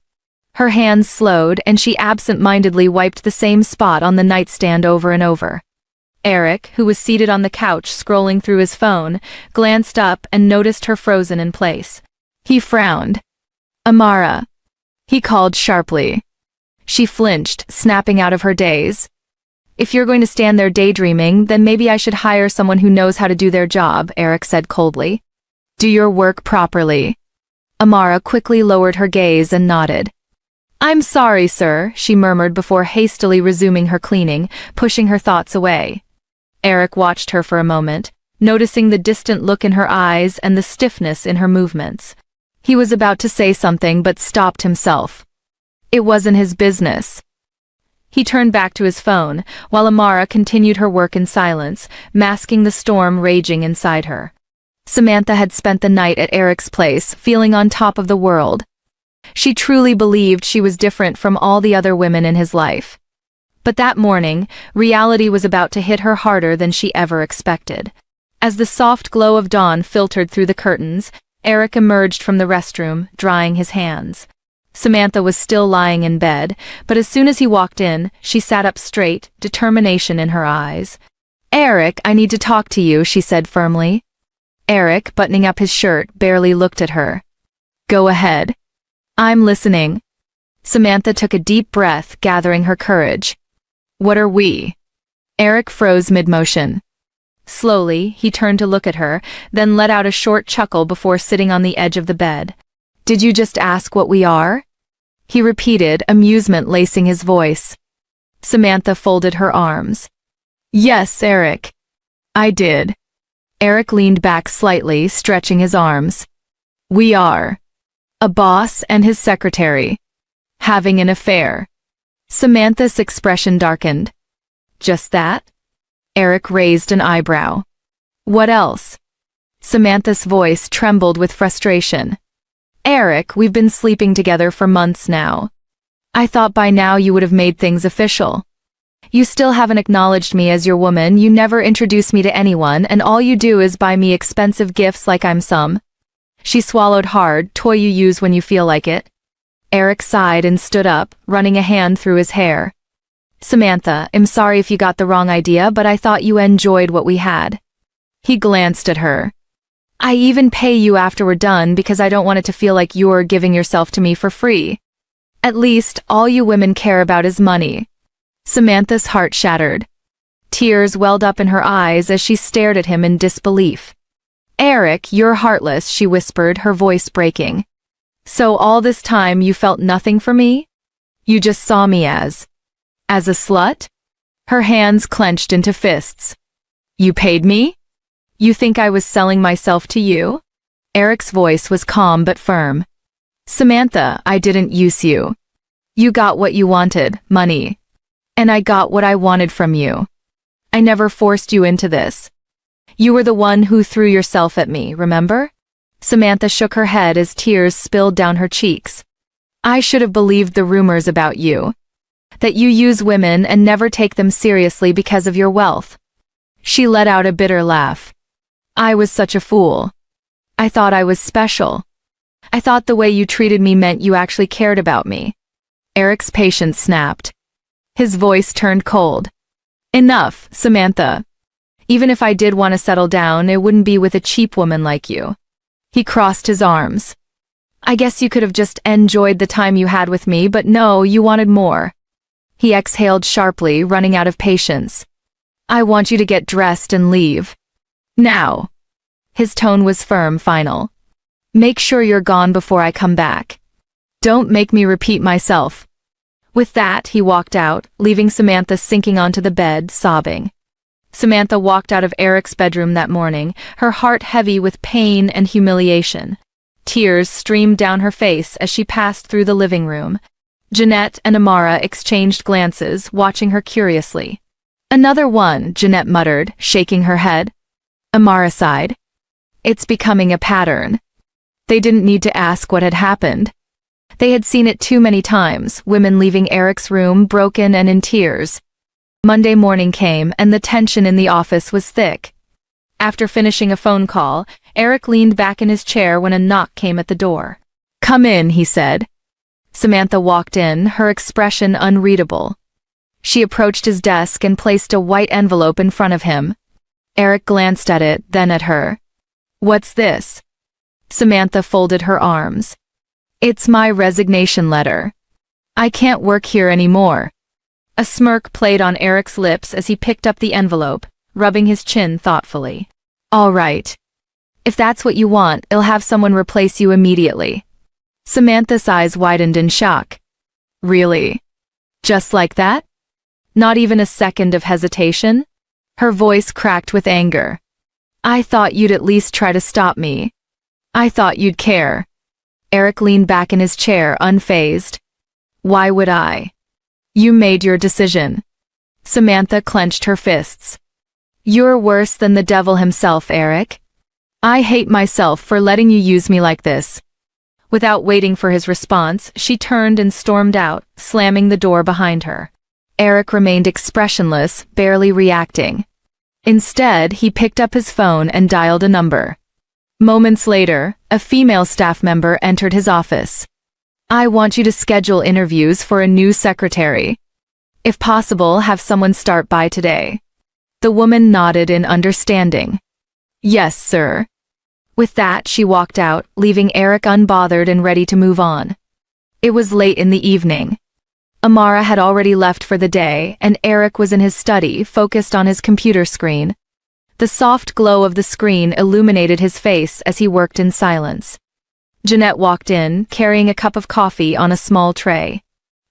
Her hands slowed, and she absent-mindedly wiped the same spot on the nightstand over and over. Eric, who was seated on the couch scrolling through his phone, glanced up and noticed her frozen in place. He frowned. Amara. He called sharply. She flinched, snapping out of her daze. If you're going to stand there daydreaming, then maybe I should hire someone who knows how to do their job, Eric said coldly. Do your work properly. Amara quickly lowered her gaze and nodded. I'm sorry, sir, she murmured before hastily resuming her cleaning, pushing her thoughts away. Eric watched her for a moment, noticing the distant look in her eyes and the stiffness in her movements. He was about to say something but stopped himself. It wasn't his business. He turned back to his phone, while Amara continued her work in silence, masking the storm raging inside her. Samantha had spent the night at Eric's place, feeling on top of the world. She truly believed she was different from all the other women in his life. But that morning, reality was about to hit her harder than she ever expected. As the soft glow of dawn filtered through the curtains, Eric emerged from the restroom, drying his hands. Samantha was still lying in bed, but as soon as he walked in, she sat up straight, determination in her eyes. Eric, I need to talk to you, she said firmly. Eric, buttoning up his shirt, barely looked at her. Go ahead. I'm listening. Samantha took a deep breath, gathering her courage. What are we? Eric froze mid-motion. Slowly, he turned to look at her, then let out a short chuckle before sitting on the edge of the bed. Did you just ask what we are? He repeated, amusement lacing his voice. Samantha folded her arms. Yes, Eric. I did. Eric leaned back slightly, stretching his arms. We are. A boss and his secretary. Having an affair. Samantha's expression darkened. Just that? Eric raised an eyebrow. What else? Samantha's voice trembled with frustration. Eric, we've been sleeping together for months now. I thought by now you would have made things official. You still haven't acknowledged me as your woman, you never introduce me to anyone, and all you do is buy me expensive gifts like I'm some. She swallowed hard, toy you use when you feel like it. Eric sighed and stood up, running a hand through his hair. Samantha, I'm sorry if you got the wrong idea, but I thought you enjoyed what we had. He glanced at her. I even pay you after we're done because I don't want it to feel like you're giving yourself to me for free. At least, all you women care about is money. Samantha's heart shattered. Tears welled up in her eyes as she stared at him in disbelief. Eric, you're heartless, she whispered, her voice breaking. So all this time you felt nothing for me? You just saw me as a slut? Her hands clenched into fists. You paid me? You think I was selling myself to you? Eric's voice was calm but firm. Samantha, I didn't use you. You got what you wanted, money. And I got what I wanted from you. I never forced you into this. You were the one who threw yourself at me, remember? Samantha shook her head as tears spilled down her cheeks. I should have believed the rumors about you. That you use women and never take them seriously because of your wealth. She let out a bitter laugh. I was such a fool. I thought I was special. I thought the way you treated me meant you actually cared about me. Eric's patience snapped. His voice turned cold. Enough, Samantha. Even if I did want to settle down, it wouldn't be with a cheap woman like you. He crossed his arms. I guess you could have just enjoyed the time you had with me, but no, you wanted more. He exhaled sharply, running out of patience. I want you to get dressed and leave. Now. His tone was firm, final. Make sure you're gone before I come back. Don't make me repeat myself. With that, he walked out, leaving Samantha sinking onto the bed, sobbing. Samantha walked out of Eric's bedroom that morning, her heart heavy with pain and humiliation. Tears streamed down her face as she passed through the living room. Jeanette and Amara exchanged glances, watching her curiously. Another one, Jeanette muttered, shaking her head. Amara sighed. It's becoming a pattern. They didn't need to ask what had happened. They had seen it too many times, women leaving Eric's room broken and in tears. Monday morning came and the tension in the office was thick. After finishing a phone call, Eric leaned back in his chair when a knock came at the door. Come in, he said. Samantha walked in, her expression unreadable. She approached his desk and placed a white envelope in front of him. Eric glanced at it, then at her. What's this? Samantha folded her arms. It's my resignation letter. I can't work here anymore. A smirk played on Eric's lips as he picked up the envelope, rubbing his chin thoughtfully. All right. If that's what you want, I'll have someone replace you immediately. Samantha's eyes widened in shock. Really? Just like that? Not even a second of hesitation? Her voice cracked with anger. I thought you'd at least try to stop me. I thought you'd care. Eric leaned back in his chair, unfazed. Why would I? You made your decision. Samantha clenched her fists. You're worse than the devil himself, Eric. I hate myself for letting you use me like this. Without waiting for his response, she turned and stormed out, slamming the door behind her. Eric remained expressionless, barely reacting. Instead, he picked up his phone and dialed a number. Moments later, a female staff member entered his office. I want you to schedule interviews for a new secretary. If possible, have someone start by today. The woman nodded in understanding. Yes, sir. With that, she walked out, leaving Eric unbothered and ready to move on. It was late in the evening. Amara had already left for the day, and Eric was in his study, focused on his computer screen. The soft glow of the screen illuminated his face as he worked in silence. Jeanette walked in, carrying a cup of coffee on a small tray.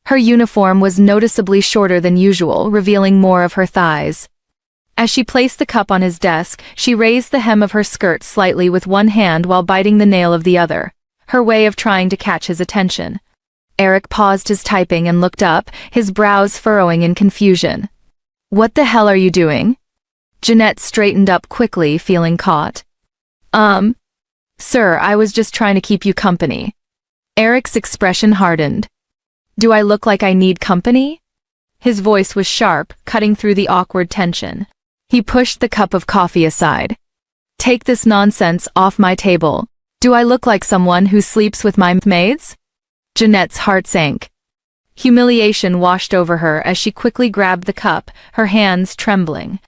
Her uniform was noticeably shorter than usual, revealing more of her thighs. As she placed the cup on his desk, she raised the hem of her skirt slightly with one hand while biting the nail of the other, her way of trying to catch his attention. Eric paused his typing and looked up, his brows furrowing in confusion. "What the hell are you doing?" Jeanette straightened up quickly, feeling caught. Sir, I was just trying to keep you company." Eric's expression hardened. "Do I look like I need company?" His voice was sharp, cutting through the awkward tension. He pushed the cup of coffee aside. "Take this nonsense off my table. Do I look like someone who sleeps with my maids?" Jeanette's heart sank. Humiliation washed over her as she quickly grabbed the cup, her hands trembling.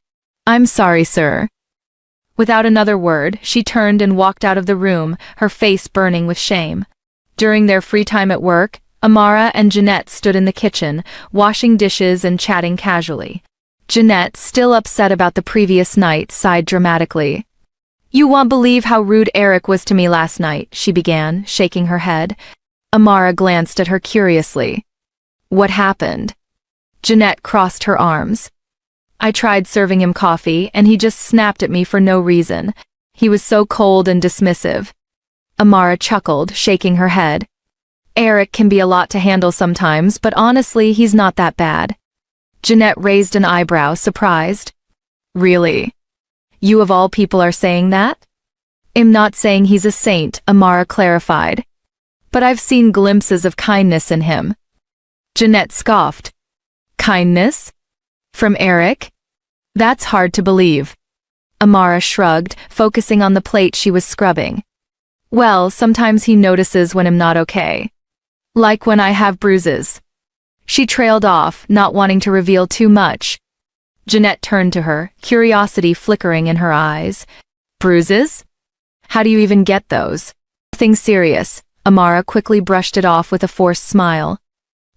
"I'm sorry, sir." Without another word, she turned and walked out of the room, her face burning with shame. During their free time at work, Amara and Jeanette stood in the kitchen, washing dishes and chatting casually. Jeanette, still upset about the previous night, sighed dramatically. "You won't believe how rude Eric was to me last night," she began, shaking her head. Amara glanced at her curiously. "What happened?" Jeanette crossed her arms. "I tried serving him coffee, and he just snapped at me for no reason. He was so cold and dismissive." Amara chuckled, shaking her head. "Eric can be a lot to handle sometimes, but honestly, he's not that bad." Jeanette raised an eyebrow, surprised. "Really? You of all people are saying that?" "I'm not saying he's a saint," Amara clarified. "But I've seen glimpses of kindness in him." Jeanette scoffed. "Kindness? From Eric? That's hard to believe." Amara shrugged, focusing on the plate she was scrubbing. "Well, sometimes he notices when I'm not okay. Like when I have bruises." She trailed off, not wanting to reveal too much. Jeanette turned to her, curiosity flickering in her eyes. "Bruises? How do you even get those?" "Nothing serious." Amara quickly brushed it off with a forced smile.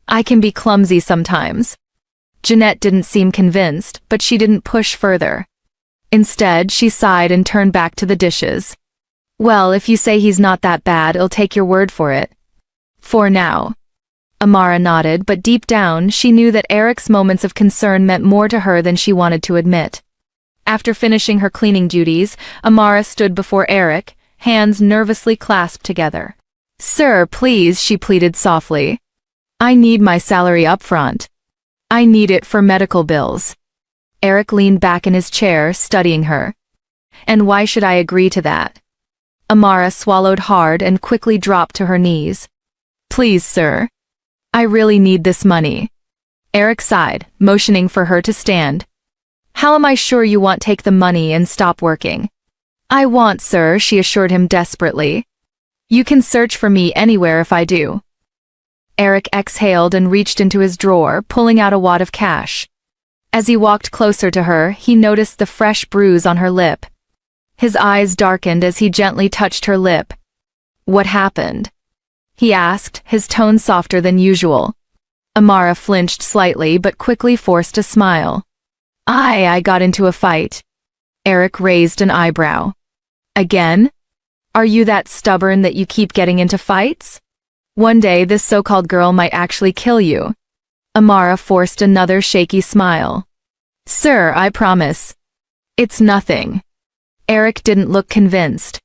"I can be clumsy sometimes." Jeanette didn't seem convinced, but she didn't push further. Instead, she sighed and turned back to the dishes. "Well, if you say he's not that bad, I'll take your word for it. For now." Amara nodded, but deep down, she knew that Eric's moments of concern meant more to her than she wanted to admit. After finishing her cleaning duties, Amara stood before Eric, hands nervously clasped together. "Sir, please," she pleaded softly. "I need my salary up front. I need it for medical bills." Eric leaned back in his chair, studying her. "And why should I agree to that?" Amara swallowed hard and quickly dropped to her knees. "Please, sir. I really need this money." Eric sighed, motioning for her to stand. "How am I sure you won't take the money and stop working?" "I won't, sir," she assured him desperately. "You can search for me anywhere if I do." Eric exhaled and reached into his drawer, pulling out a wad of cash. As he walked closer to her, he noticed the fresh bruise on her lip. His eyes darkened as he gently touched her lip. "What happened?" he asked, his tone softer than usual. Amara flinched slightly but quickly forced a smile. I got into a fight." Eric raised an eyebrow. "Again? Are you that stubborn that you keep getting into fights? One day this so-called girl might actually kill you." Amara forced another shaky smile. "Sir, I promise. It's nothing." Eric didn't look convinced.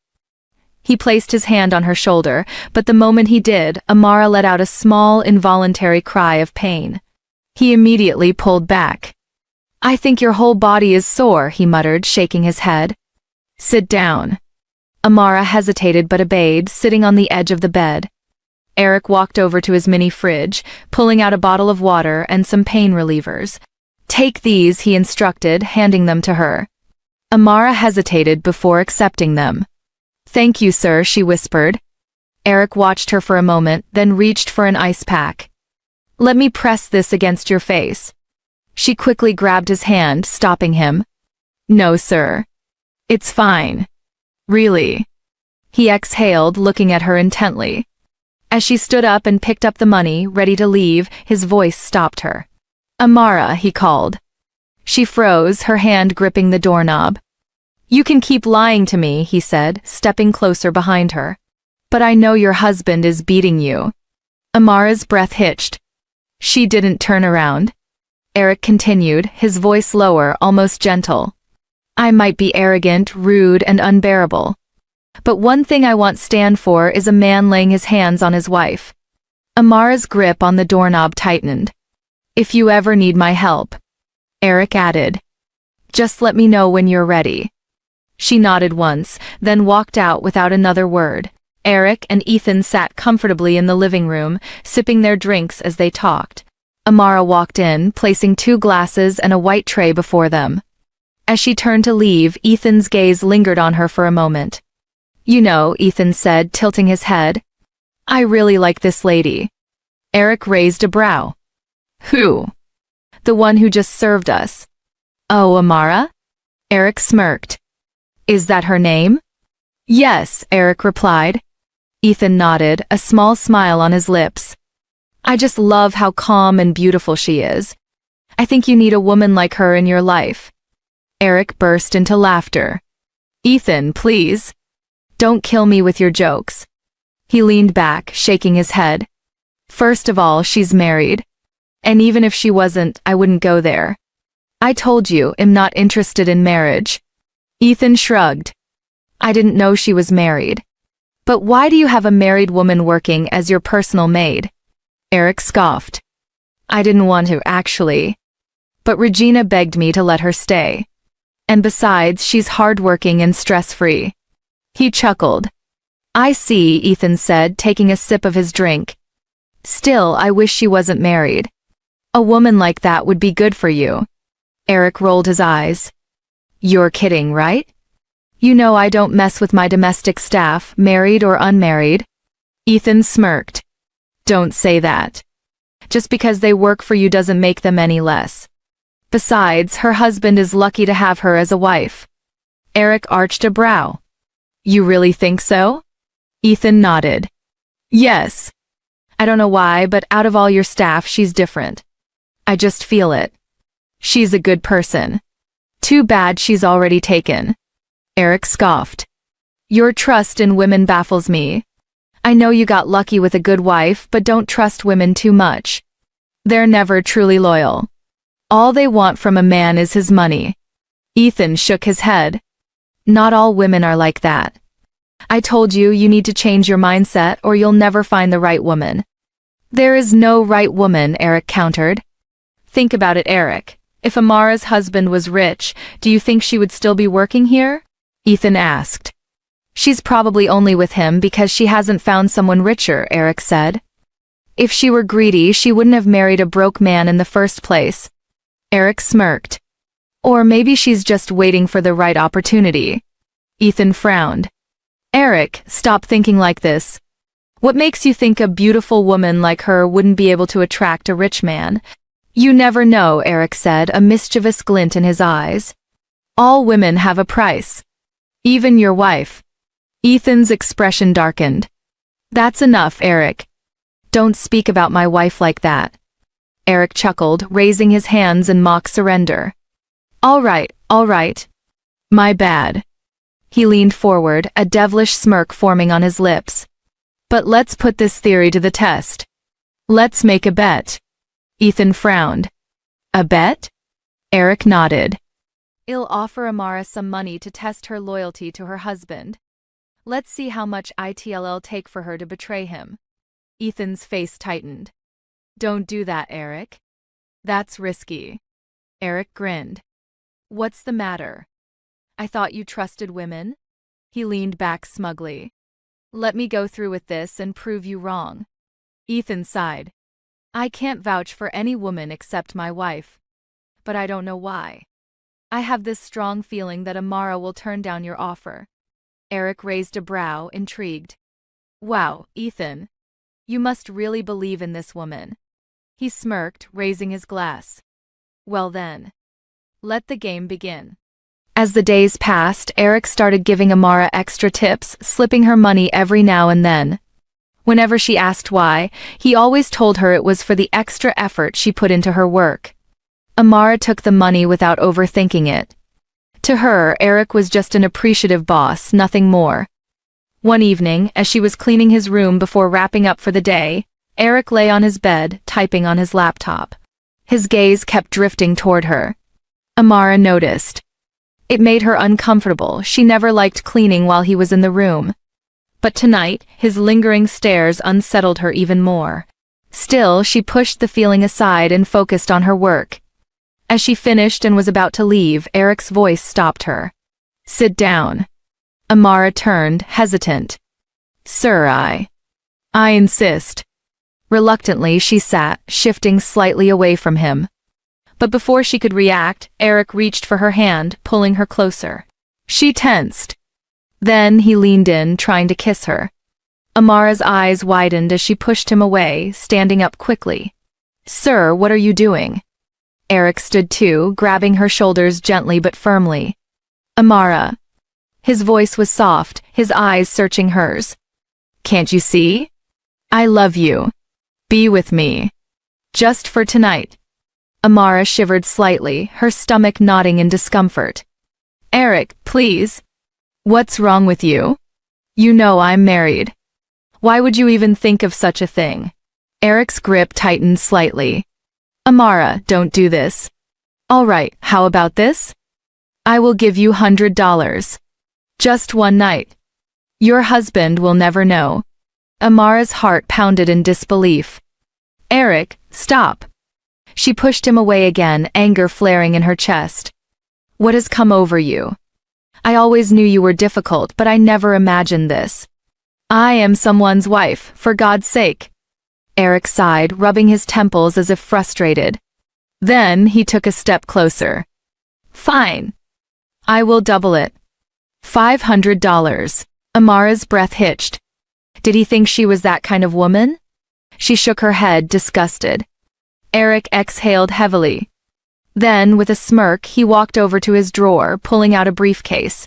He placed his hand on her shoulder, but the moment he did, Amara let out a small, involuntary cry of pain. He immediately pulled back. "I think your whole body is sore," he muttered, shaking his head. "Sit down." Amara hesitated but obeyed, sitting on the edge of the bed. Eric walked over to his mini fridge, pulling out a bottle of water and some pain relievers. "Take these," he instructed, handing them to her. Amara hesitated before accepting them. "Thank you, sir," she whispered. Eric watched her for a moment, then reached for an ice pack. "Let me press this against your face." She quickly grabbed his hand, stopping him. "No, sir. It's fine." "Really?" He exhaled, looking at her intently. As she stood up and picked up the money, ready to leave, his voice stopped her. "Amara," he called. She froze, her hand gripping the doorknob. "You can keep lying to me," he said, stepping closer behind her. "But I know your husband is beating you." Amara's breath hitched. She didn't turn around. Eric continued, his voice lower, almost gentle. I might be arrogant, rude, and unbearable. But one thing I won't stand for is a man laying his hands on his wife. Amara's grip on the doorknob tightened. If you ever need my help, Eric added, just let me know when you're ready. She nodded once, then walked out without another word. Eric and Ethan sat comfortably in the living room, sipping their drinks as they talked. Amara walked in, placing 2 glasses and a white tray before them. As she turned to leave, Ethan's gaze lingered on her for a moment. You know, Ethan said, tilting his head. I really like this lady. Eric raised a brow. Who? The one who just served us. Oh, Amara? Eric smirked. Is that her name? Yes, Eric replied. Ethan nodded, a small smile on his lips. I just love how calm and beautiful she is. I think you need a woman like her in your life. Eric burst into laughter. Ethan, please. Don't kill me with your jokes. He leaned back, shaking his head. First of all, she's married. And even if she wasn't, I wouldn't go there. I told you, I'm not interested in marriage. Ethan shrugged. I didn't know she was married. But why do you have a married woman working as your personal maid? Eric scoffed. I didn't want to, actually. But Regina begged me to let her stay. And besides, she's hardworking and stress-free. He chuckled. I see, Ethan said, taking a sip of his drink. Still, I wish she wasn't married. A woman like that would be good for you. Eric rolled his eyes. You're kidding, right? You know I don't mess with my domestic staff, married or unmarried. Ethan smirked. Don't say that. Just because they work for you doesn't make them any less. Besides, her husband is lucky to have her as a wife. Eric arched a brow. You really think so? Ethan nodded. Yes. I don't know why, but out of all your staff, she's different. I just feel it. She's a good person. Too bad she's already taken. Eric scoffed. Your trust in women baffles me. I know you got lucky with a good wife, but don't trust women too much. They're never truly loyal. All they want from a man is his money. Ethan shook his head. Not all women are like that. I told you, you need to change your mindset or you'll never find the right woman. There is no right woman, Eric countered. Think about it, Eric. If Amara's husband was rich, do you think she would still be working here? Ethan asked. She's probably only with him because she hasn't found someone richer, Eric said. If she were greedy, she wouldn't have married a broke man in the first place. Eric smirked. Or maybe she's just waiting for the right opportunity. Ethan frowned. Eric, stop thinking like this. What makes you think a beautiful woman like her wouldn't be able to attract a rich man? You never know, Eric said, a mischievous glint in his eyes. All women have a price. Even your wife. Ethan's expression darkened. That's enough, Eric. Don't speak about my wife like that. Eric chuckled, raising his hands in mock surrender. All right. My bad. He leaned forward, a devilish smirk forming on his lips. But let's put this theory to the test. Let's make a bet. Ethan frowned. A bet? Eric nodded. I'll offer Amara some money to test her loyalty to her husband. Let's see how much it'll take for her to betray him. Ethan's face tightened. Don't do that, Eric. That's risky. Eric grinned. What's the matter? I thought you trusted women? He leaned back smugly. Let me go through with this and prove you wrong. Ethan sighed. I can't vouch for any woman except my wife. But I don't know why. I have this strong feeling that Amara will turn down your offer. Eric raised a brow, intrigued. Wow, Ethan. You must really believe in this woman. He smirked, raising his glass. Well then. Let the game begin. As the days passed, Eric started giving Amara extra tips, slipping her money every now and then. Whenever she asked why, he always told her it was for the extra effort she put into her work. Amara took the money without overthinking it. To her, Eric was just an appreciative boss, nothing more. One evening, as she was cleaning his room before wrapping up for the day, Eric lay on his bed, typing on his laptop. His gaze kept drifting toward her. Amara noticed. It made her uncomfortable. She never liked cleaning while he was in the room. But tonight, his lingering stares unsettled her even more. Still, she pushed the feeling aside and focused on her work. As she finished and was about to leave, Eric's voice stopped her. "Sit down." Amara turned, hesitant. "Sir, I insist." Reluctantly, she sat, shifting slightly away from him. But before she could react, Eric reached for her hand, pulling her closer. She tensed. Then he leaned in, trying to kiss her. Amara's eyes widened as she pushed him away, standing up quickly. "Sir, what are you doing?" Eric stood too, grabbing her shoulders gently but firmly. "Amara." His voice was soft, his eyes searching hers. "Can't you see? I love you. Be with me. Just for tonight." Amara shivered slightly, her stomach knotting in discomfort. "Eric, please. What's wrong with you? You know I'm married. Why would you even think of such a thing?" Eric's grip tightened slightly. "Amara, don't do this." "All right, how about this? I will give you $100. Just one night. Your husband will never know." Amara's heart pounded in disbelief. "Eric, stop." She pushed him away again, anger flaring in her chest. "What has come over you? I always knew you were difficult, but I never imagined this. I am someone's wife, for God's sake." Eric sighed, rubbing his temples as if frustrated. Then he took a step closer. "Fine. I will double it. $500. Amara's breath hitched. Did he think she was that kind of woman? She shook her head, disgusted. Eric exhaled heavily. Then, with a smirk, he walked over to his drawer, pulling out a briefcase.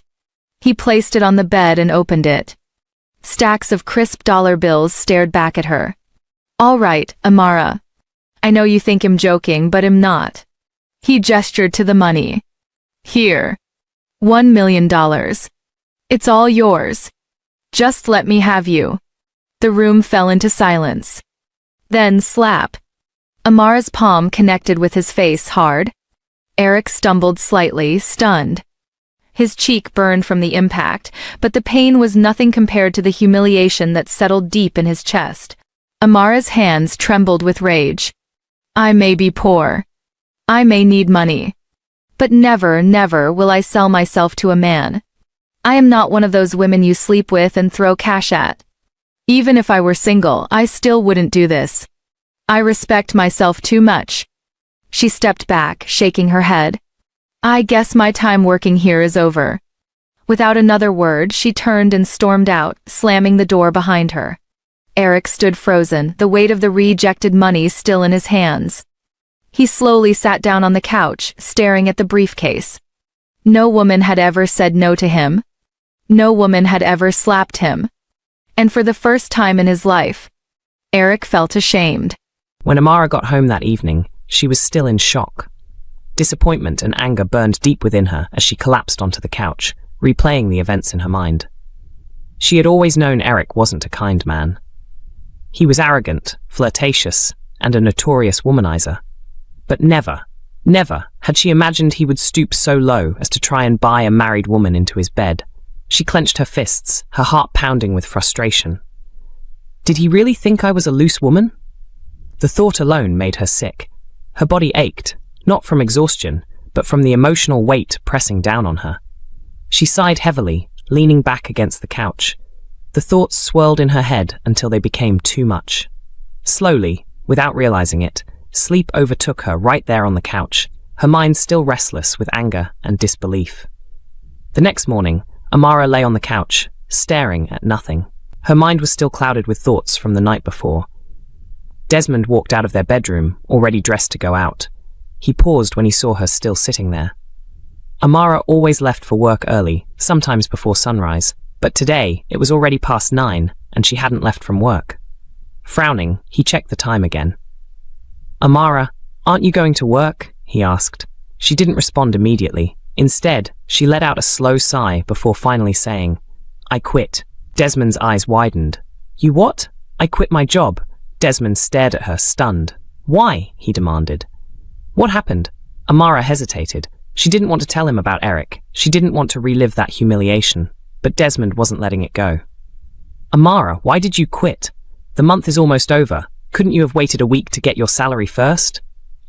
He placed it on the bed and opened it. Stacks of crisp dollar bills stared back at her. "All right, Amara. I know you think I'm joking, but I'm not." He gestured to the money. "Here. $1 million. It's all yours. Just let me have you." The room fell into silence. Then slap. Amara's palm connected with his face hard. Eric stumbled slightly, stunned. His cheek burned from the impact, but the pain was nothing compared to the humiliation that settled deep in his chest. Amara's hands trembled with rage. "I may be poor. I may need money. But never, never will I sell myself to a man. I am not one of those women you sleep with and throw cash at. Even if I were single, I still wouldn't do this. I respect myself too much." She stepped back, shaking her head. "I guess my time working here is over." Without another word, she turned and stormed out, slamming the door behind her. Eric stood frozen, the weight of the rejected money still in his hands. He slowly sat down on the couch, staring at the briefcase. No woman had ever said no to him. No woman had ever slapped him. And for the first time in his life, Eric felt ashamed. When Amara got home that evening, she was still in shock. Disappointment and anger burned deep within her as she collapsed onto the couch, replaying the events in her mind. She had always known Eric wasn't a kind man. He was arrogant, flirtatious, and a notorious womanizer. But never, never had she imagined he would stoop so low as to try and buy a married woman into his bed. She clenched her fists, her heart pounding with frustration. Did he really think I was a loose woman? The thought alone made her sick. Her body ached, not from exhaustion, but from the emotional weight pressing down on her. She sighed heavily, leaning back against the couch. The thoughts swirled in her head until they became too much. Slowly, without realizing it, sleep overtook her right there on the couch, her mind still restless with anger and disbelief. The next morning, Amara lay on the couch, staring at nothing. Her mind was still clouded with thoughts from the night before. Desmond walked out of their bedroom, already dressed to go out. He paused when he saw her still sitting there. Amara always left for work early, sometimes before sunrise, but today it was already past 9 and she hadn't left from work. Frowning, he checked the time again. "Amara, aren't you going to work?" he asked. She didn't respond immediately. Instead, she let out a slow sigh before finally saying, "I quit." Desmond's eyes widened. "You what?" "I quit my job." Desmond stared at her, stunned. "Why?" he demanded. "What happened?" Amara hesitated. She didn't want to tell him about Eric. She didn't want to relive that humiliation. But Desmond wasn't letting it go. Amara, why did you quit? The month is almost over. Couldn't you have waited a week to get your salary first?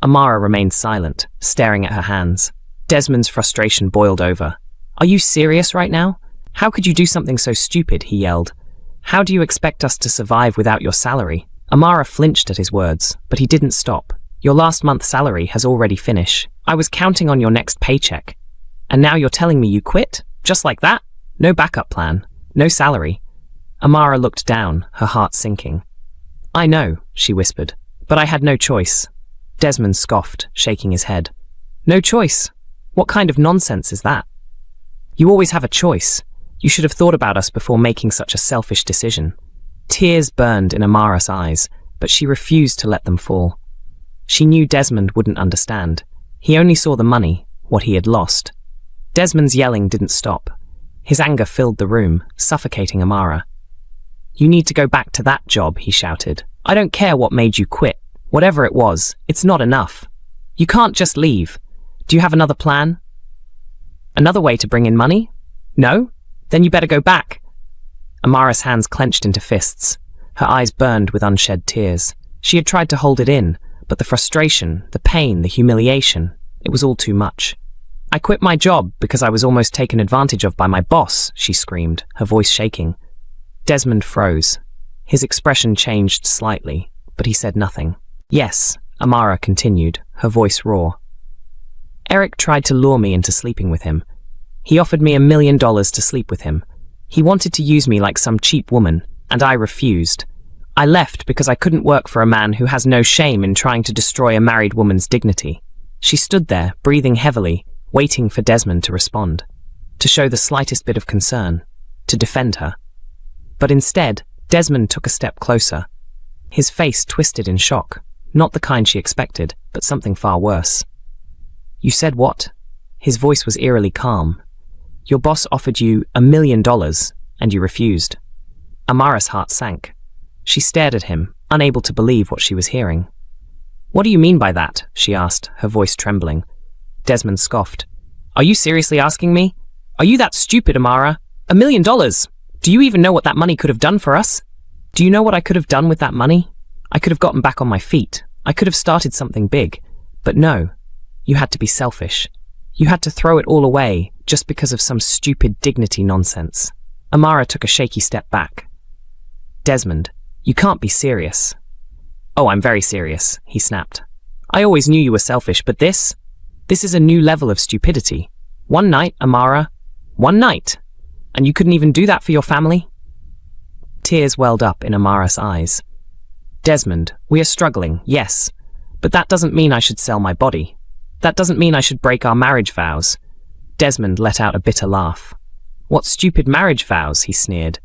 Amara remained silent, staring at her hands. Desmond's frustration boiled over. Are you serious right now? How could you do something so stupid? He yelled. How do you expect us to survive without your salary? Amara flinched at his words, but he didn't stop. Your last month's salary has already finished. I was counting on your next paycheck. And now you're telling me you quit? Just like that? No backup plan. No salary. Amara looked down, her heart sinking. I know, she whispered, but I had no choice. Desmond scoffed, shaking his head. No choice? What kind of nonsense is that? You always have a choice. You should have thought about us before making such a selfish decision. Tears burned in Amara's eyes, but she refused to let them fall. She knew Desmond wouldn't understand. He only saw the money, what he had lost. Desmond's yelling didn't stop. His anger filled the room, suffocating Amara. You need to go back to that job, he shouted. I don't care what made you quit. Whatever it was, it's not enough. You can't just leave. Do you have another plan? Another way to bring in money? No? Then you better go back. Amara's hands clenched into fists. Her eyes burned with unshed tears. She had tried to hold it in, but the frustration, the pain, the humiliation, it was all too much. I quit my job because I was almost taken advantage of by my boss, she screamed, her voice shaking. Desmond froze. His expression changed slightly, but he said nothing. Yes, Amara continued, her voice raw. Eric tried to lure me into sleeping with him. He offered me $1 million to sleep with him. He wanted to use me like some cheap woman, and I refused. I left because I couldn't work for a man who has no shame in trying to destroy a married woman's dignity. She stood there, breathing heavily, waiting for Desmond to respond, to show the slightest bit of concern, to defend her. But instead, Desmond took a step closer. His face twisted in shock, not the kind she expected, but something far worse. You said what? His voice was eerily calm. Your boss offered you $1 million, and you refused. Amara's heart sank. She stared at him, unable to believe what she was hearing. What do you mean by that? She asked, her voice trembling. Desmond scoffed. Are you seriously asking me? Are you that stupid, Amara? $1 million! Do you even know what that money could have done for us? Do you know what I could have done with that money? I could have gotten back on my feet. I could have started something big. But no, you had to be selfish. You had to throw it all away just because of some stupid dignity nonsense. Amara took a shaky step back. Desmond, you can't be serious. Oh, I'm very serious, he snapped. I always knew you were selfish, but this is a new level of stupidity. One night, Amara. One night. And you couldn't even do that for your family? Tears welled up in Amara's eyes. Desmond, we are struggling, yes. But that doesn't mean I should sell my body. That doesn't mean I should break our marriage vows. Desmond let out a bitter laugh. What stupid marriage vows, he sneered.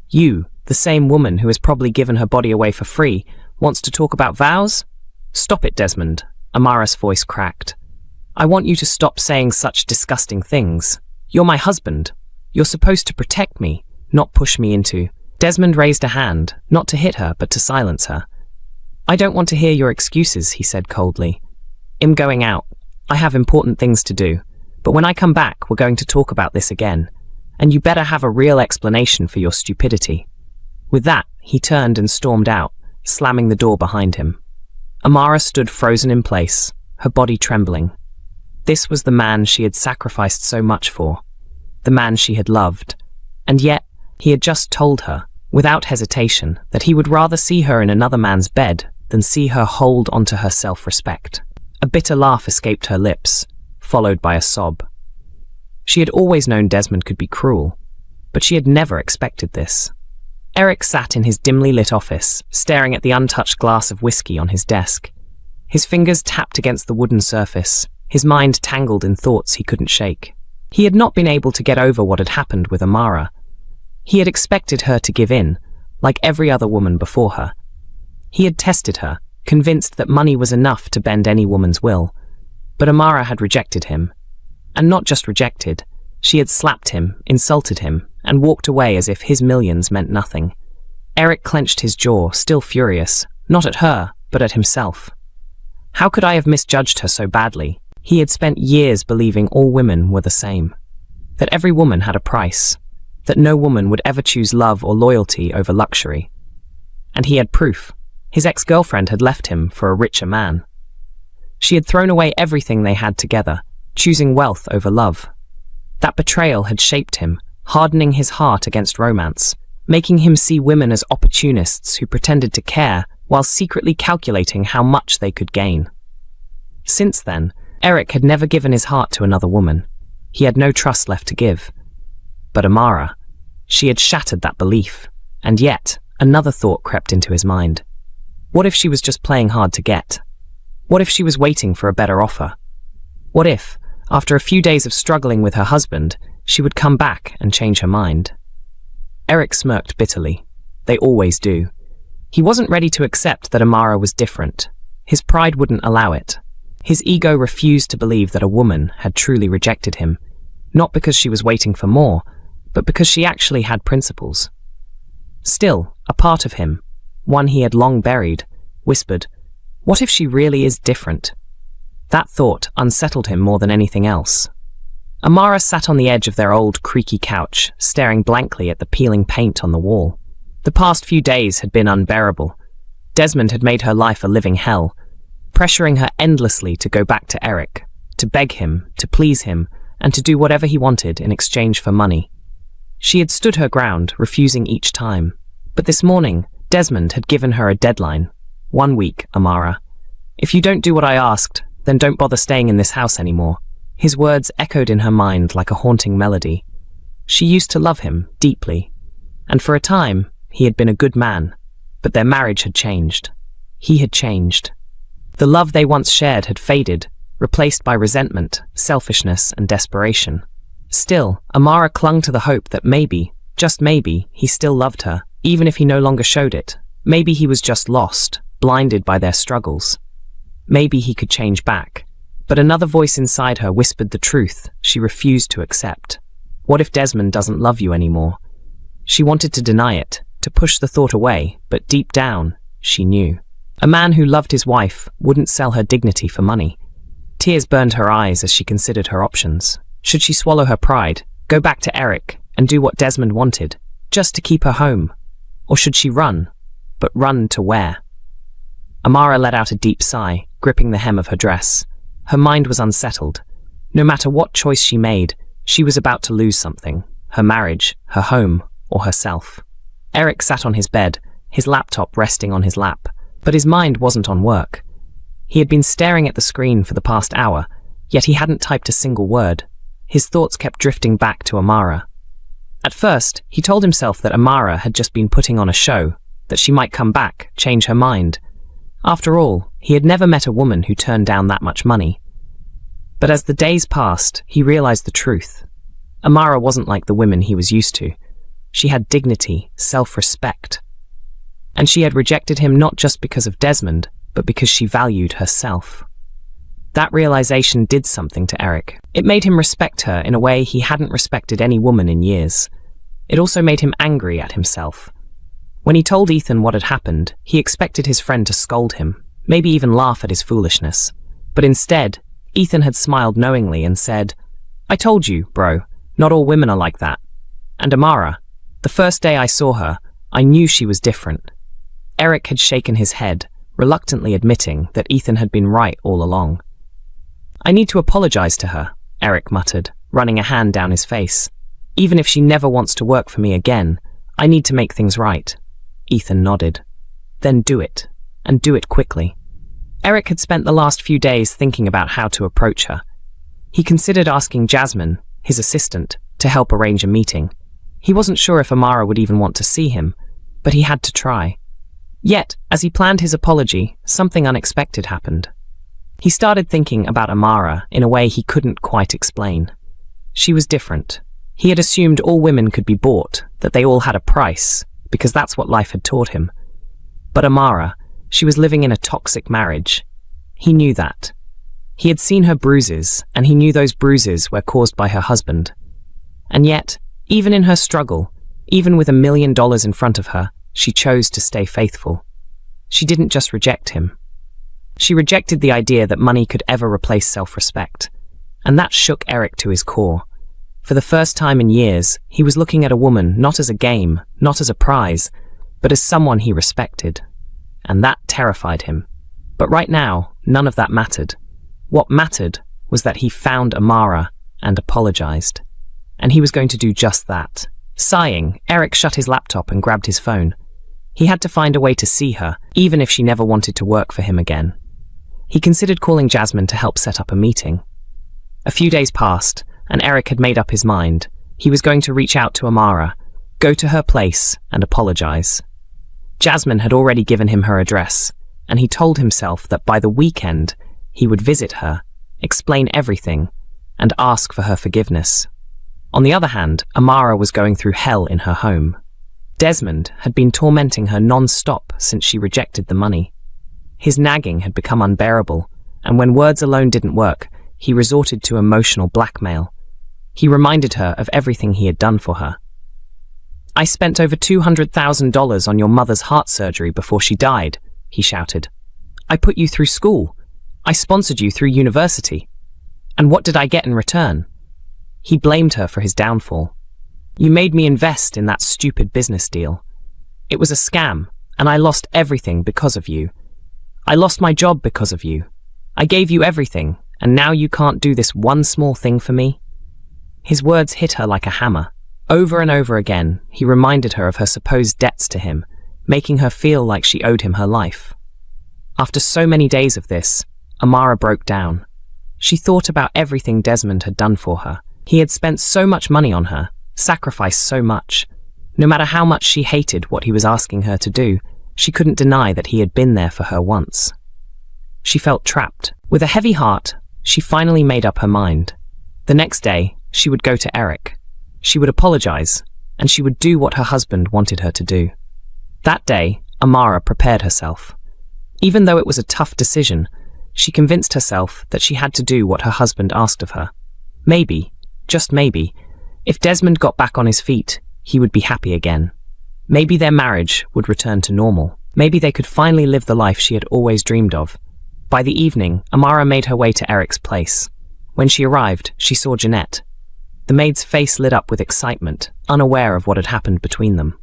You, the same woman who has probably given her body away for free, wants to talk about vows? Stop it, Desmond. Amara's voice cracked. I want you to stop saying such disgusting things. You're my husband. You're supposed to protect me, not push me into. Desmond raised a hand, not to hit her, but to silence her. I don't want to hear your excuses, he said coldly. I'm going out. I have important things to do. But when I come back, we're going to talk about this again. And you better have a real explanation for your stupidity. With that, he turned and stormed out, slamming the door behind him. Amara stood frozen in place, her body trembling. This was the man she had sacrificed so much for. The man she had loved. And yet, he had just told her, without hesitation, that he would rather see her in another man's bed than see her hold onto her self-respect. A bitter laugh escaped her lips, followed by a sob. She had always known Desmond could be cruel, but she had never expected this. Eric sat in his dimly lit office, staring at the untouched glass of whiskey on his desk. His fingers tapped against the wooden surface, his mind tangled in thoughts he couldn't shake. He had not been able to get over what had happened with Amara. He had expected her to give in, like every other woman before her. He had tested her, convinced that money was enough to bend any woman's will. But Amara had rejected him. And not just rejected, she had slapped him, insulted him, and walked away as if his millions meant nothing. Eric clenched his jaw, still furious, not at her, but at himself. How could I have misjudged her so badly? He had spent years believing all women were the same, that every woman had a price, that no woman would ever choose love or loyalty over luxury. And he had proof. His ex-girlfriend had left him for a richer man. She had thrown away everything they had together, choosing wealth over love. That betrayal had shaped him, hardening his heart against romance, making him see women as opportunists who pretended to care while secretly calculating how much they could gain. Since then, Eric had never given his heart to another woman. He had no trust left to give. But Amara, she had shattered that belief. And yet, another thought crept into his mind. What if she was just playing hard to get? What if she was waiting for a better offer? What if, after a few days of struggling with her husband, she would come back and change her mind? Eric smirked bitterly. They always do. He wasn't ready to accept that Amara was different. His pride wouldn't allow it. His ego refused to believe that a woman had truly rejected him, not because she was waiting for more, but because she actually had principles. Still, a part of him, one he had long buried, whispered, "What if she really is different?" That thought unsettled him more than anything else. Amara sat on the edge of their old, creaky couch, staring blankly at the peeling paint on the wall. The past few days had been unbearable. Desmond had made her life a living hell, pressuring her endlessly to go back to Eric, to beg him, to please him, and to do whatever he wanted in exchange for money. She had stood her ground, refusing each time. But this morning, Desmond had given her a deadline. 1 week, Amara. If you don't do what I asked, then don't bother staying in this house anymore. His words echoed in her mind like a haunting melody. She used to love him deeply, and for a time, he had been a good man, but their marriage had changed. He had changed. The love they once shared had faded, replaced by resentment, selfishness, and desperation. Still, Amara clung to the hope that maybe, just maybe, he still loved her, even if he no longer showed it. Maybe he was just lost, blinded by their struggles. Maybe he could change back. But another voice inside her whispered the truth she refused to accept. What if Desmond doesn't love you anymore? She wanted to deny it, to push the thought away, but deep down, she knew. A man who loved his wife wouldn't sell her dignity for money. Tears burned her eyes as she considered her options. Should she swallow her pride, go back to Eric, and do what Desmond wanted, just to keep her home? Or should she run? But run to where? Amara let out a deep sigh, gripping the hem of her dress. Her mind was unsettled. No matter what choice she made, she was about to lose something. Her marriage, her home, or herself. Eric sat on his bed, his laptop resting on his lap. But his mind wasn't on work. He had been staring at the screen for the past hour, yet he hadn't typed a single word. His thoughts kept drifting back to Amara. At first, he told himself that Amara had just been putting on a show, that she might come back, change her mind. After all, he had never met a woman who turned down that much money. But as the days passed, he realized the truth. Amara wasn't like the women he was used to. She had dignity, self-respect. And she had rejected him not just because of Desmond, but because she valued herself. That realization did something to Eric. It made him respect her in a way he hadn't respected any woman in years. It also made him angry at himself. When he told Ethan what had happened, he expected his friend to scold him, maybe even laugh at his foolishness. But instead, Ethan had smiled knowingly and said, "I told you, bro, not all women are like that. And Amara, the first day I saw her, I knew she was different." Eric had shaken his head, reluctantly admitting that Ethan had been right all along. "I need to apologize to her," Eric muttered, running a hand down his face. "Even if she never wants to work for me again, I need to make things right." Ethan nodded. "Then do it, and do it quickly." Eric had spent the last few days thinking about how to approach her. He considered asking Jasmine, his assistant, to help arrange a meeting. He wasn't sure if Amara would even want to see him, but he had to try. Yet, as he planned his apology, something unexpected happened. He started thinking about Amara in a way he couldn't quite explain. She was different. He had assumed all women could be bought, that they all had a price, because that's what life had taught him. But Amara, she was living in a toxic marriage. He knew that. He had seen her bruises, and he knew those bruises were caused by her husband. And yet, even in her struggle, even with $1 million in front of her, she chose to stay faithful. She didn't just reject him. She rejected the idea that money could ever replace self-respect. And that shook Eric to his core. For the first time in years, he was looking at a woman not as a game, not as a prize, but as someone he respected. And that terrified him. But right now, none of that mattered. What mattered was that he found Amara and apologized. And he was going to do just that. Sighing, Eric shut his laptop and grabbed his phone. He had to find a way to see her, even if she never wanted to work for him again. He considered calling Jasmine to help set up a meeting. A few days passed, and Eric had made up his mind. He was going to reach out to Amara, go to her place, and apologize. Jasmine had already given him her address, and he told himself that by the weekend, he would visit her, explain everything, and ask for her forgiveness. On the other hand, Amara was going through hell in her home. Desmond had been tormenting her non-stop since she rejected the money. His nagging had become unbearable, and when words alone didn't work, he resorted to emotional blackmail. He reminded her of everything he had done for her. "I spent over $200,000 on your mother's heart surgery before she died," he shouted. "I put you through school. I sponsored you through university. And what did I get in return?" He blamed her for his downfall. "You made me invest in that stupid business deal. It was a scam, and I lost everything because of you. I lost my job because of you. I gave you everything, and now you can't do this one small thing for me?" His words hit her like a hammer. Over and over again, he reminded her of her supposed debts to him, making her feel like she owed him her life. After so many days of this, Amara broke down. She thought about everything Desmond had done for her. He had spent so much money on her, sacrificed so much. No matter how much she hated what he was asking her to do, she couldn't deny that he had been there for her once. She felt trapped. With a heavy heart, she finally made up her mind. The next day, she would go to Eric. She would apologize, and she would do what her husband wanted her to do. That day, Amara prepared herself. Even though it was a tough decision, she convinced herself that she had to do what her husband asked of her. Maybe, just maybe, if Desmond got back on his feet, he would be happy again. Maybe their marriage would return to normal. Maybe they could finally live the life she had always dreamed of. By the evening, Amara made her way to Eric's place. When she arrived, she saw Jeanette. The maid's face lit up with excitement, unaware of what had happened between them.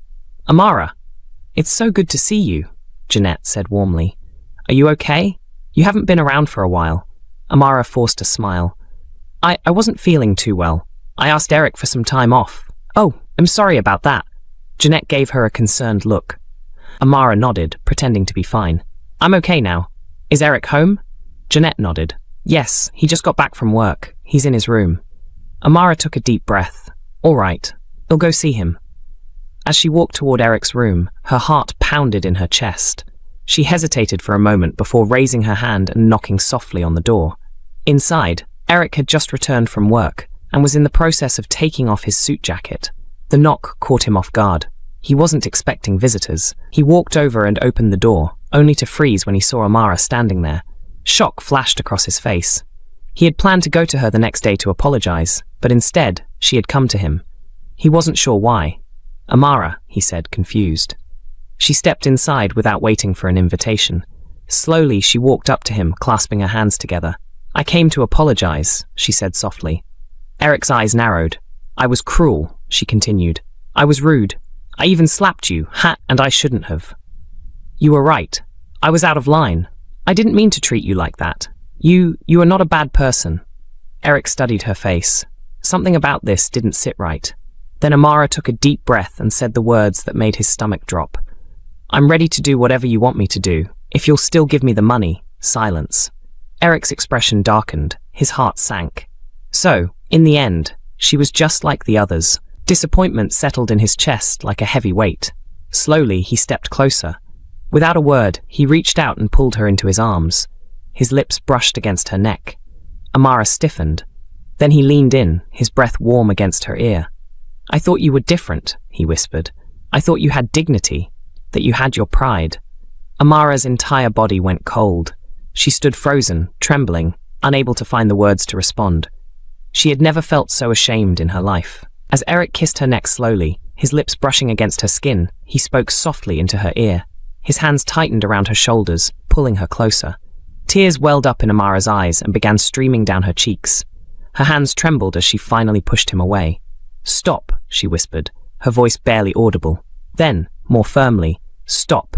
"Amara, it's so good to see you," Jeanette said warmly. "Are you okay? You haven't been around for a while." Amara forced a smile. I wasn't feeling too well. I asked Eric for some time off." "Oh, I'm sorry about that." Jeanette gave her a concerned look. Amara nodded, pretending to be fine. "I'm okay now. Is Eric home?" Jeanette nodded. "Yes, he just got back from work. He's in his room." Amara took a deep breath. "All right, I'll go see him." As she walked toward Eric's room, her heart pounded in her chest. She hesitated for a moment before raising her hand and knocking softly on the door. Inside, Eric had just returned from work and was in the process of taking off his suit jacket. The knock caught him off guard. He wasn't expecting visitors. He walked over and opened the door, only to freeze when he saw Amara standing there. Shock flashed across his face. He had planned to go to her the next day to apologize, but instead, she had come to him. He wasn't sure why. "Amara," he said, confused. She stepped inside without waiting for an invitation. Slowly, she walked up to him, clasping her hands together. "I came to apologize," she said softly. Eric's eyes narrowed. "I was cruel," she continued. "I was rude. I even slapped you, and I shouldn't have." "You were right. I was out of line. I didn't mean to treat you like that. You are not a bad person." Eric studied her face. Something about this didn't sit right. Then Amara took a deep breath and said the words that made his stomach drop. "I'm ready to do whatever you want me to do, if you'll still give me the money." Silence. Eric's expression darkened. His heart sank. So, in the end, she was just like the others. Disappointment settled in his chest like a heavy weight. Slowly, he stepped closer. Without a word, he reached out and pulled her into his arms. His lips brushed against her neck. Amara stiffened. Then he leaned in, his breath warm against her ear. "I thought you were different," he whispered. "I thought you had dignity, that you had your pride." Amara's entire body went cold. She stood frozen, trembling, unable to find the words to respond. She had never felt so ashamed in her life. As Eric kissed her neck slowly, his lips brushing against her skin, he spoke softly into her ear. His hands tightened around her shoulders, pulling her closer. Tears welled up in Amara's eyes and began streaming down her cheeks. Her hands trembled as she finally pushed him away. "Stop," she whispered, her voice barely audible. Then, more firmly, "Stop.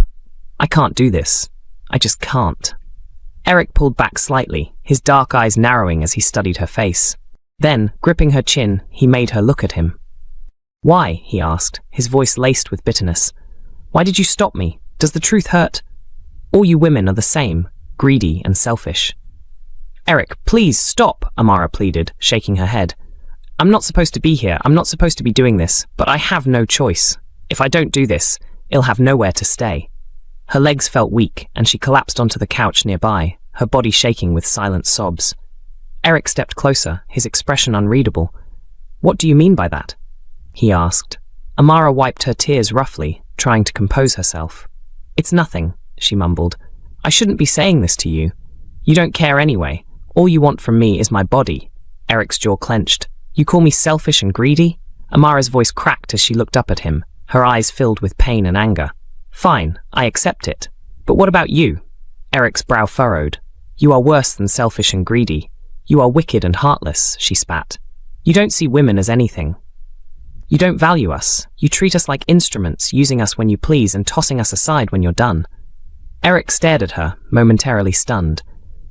I can't do this. I just can't." Eric pulled back slightly, his dark eyes narrowing as he studied her face. Then, gripping her chin, he made her look at him. "Why?" he asked, his voice laced with bitterness. "Why did you stop me? Does the truth hurt? All you women are the same, greedy and selfish." "Eric, please stop," Amara pleaded, shaking her head. "I'm not supposed to be here. I'm not supposed to be doing this, but I have no choice. If I don't do this, I'll have nowhere to stay." Her legs felt weak, and she collapsed onto the couch nearby, her body shaking with silent sobs. Eric stepped closer, his expression unreadable. "What do you mean by that?" he asked. Amara wiped her tears roughly, trying to compose herself. "It's nothing," she mumbled. "I shouldn't be saying this to you. You don't care anyway. All you want from me is my body." Eric's jaw clenched. "You call me selfish and greedy?" Amara's voice cracked as she looked up at him, her eyes filled with pain and anger. "Fine, I accept it. But what about you?" Eric's brow furrowed. "You are worse than selfish and greedy. You are wicked and heartless," she spat. "You don't see women as anything. You don't value us. You treat us like instruments, using us when you please and tossing us aside when you're done." Eric stared at her, momentarily stunned.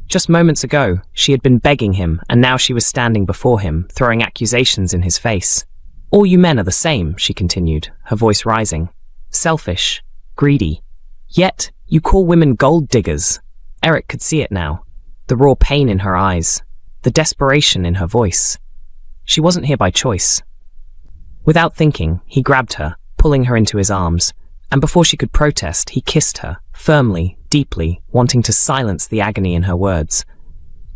Just moments ago, she had been begging him, and now she was standing before him, throwing accusations in his face. "All you men are the same," she continued, her voice rising. "Selfish, greedy. Yet, you call women gold diggers." Eric could see it now. The raw pain in her eyes. The desperation in her voice. She wasn't here by choice. Without thinking, he grabbed her, pulling her into his arms, and before she could protest, he kissed her, firmly, deeply, wanting to silence the agony in her words.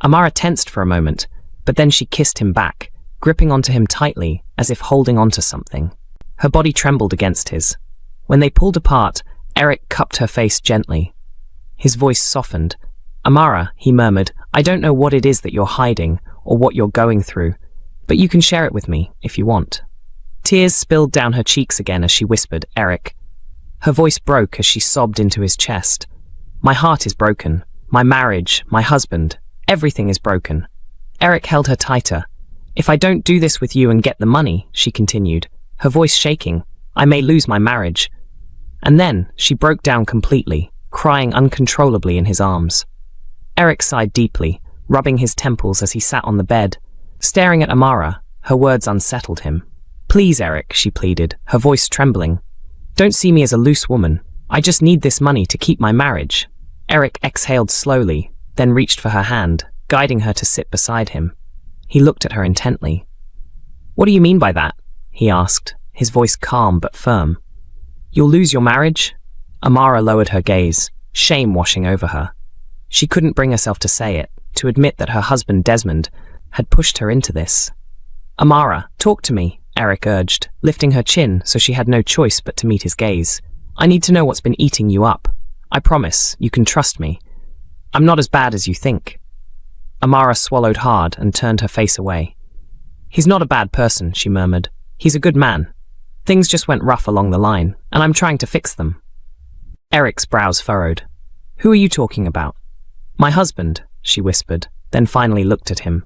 Amara tensed for a moment, but then she kissed him back, gripping onto him tightly, as if holding onto something. Her body trembled against his. When they pulled apart, Eric cupped her face gently. His voice softened. "Amara," he murmured, "I don't know what it is that you're hiding, or what you're going through, but you can share it with me, if you want." Tears spilled down her cheeks again as she whispered, "Eric." Her voice broke as she sobbed into his chest. "My heart is broken. My marriage, my husband, everything is broken." Eric held her tighter. "If I don't do this with you and get the money," she continued, her voice shaking, "I may lose my marriage." And then she broke down completely, crying uncontrollably in his arms. Eric sighed deeply, rubbing his temples as he sat on the bed. Staring at Amara, her words unsettled him. "Please, Eric," she pleaded, her voice trembling. "Don't see me as a loose woman. I just need this money to keep my marriage." Eric exhaled slowly, then reached for her hand, guiding her to sit beside him. He looked at her intently. "What do you mean by that?" he asked, his voice calm but firm. "You'll lose your marriage?" Amara lowered her gaze, shame washing over her. She couldn't bring herself to say it, to admit that her husband Desmond had pushed her into this. "Amara, talk to me," Eric urged, lifting her chin so she had no choice but to meet his gaze. "I need to know what's been eating you up. I promise, you can trust me. I'm not as bad as you think." Amara swallowed hard and turned her face away. "He's not a bad person," she murmured. "He's a good man. Things just went rough along the line, and I'm trying to fix them." Eric's brows furrowed. "Who are you talking about?" "My husband," she whispered, then finally looked at him.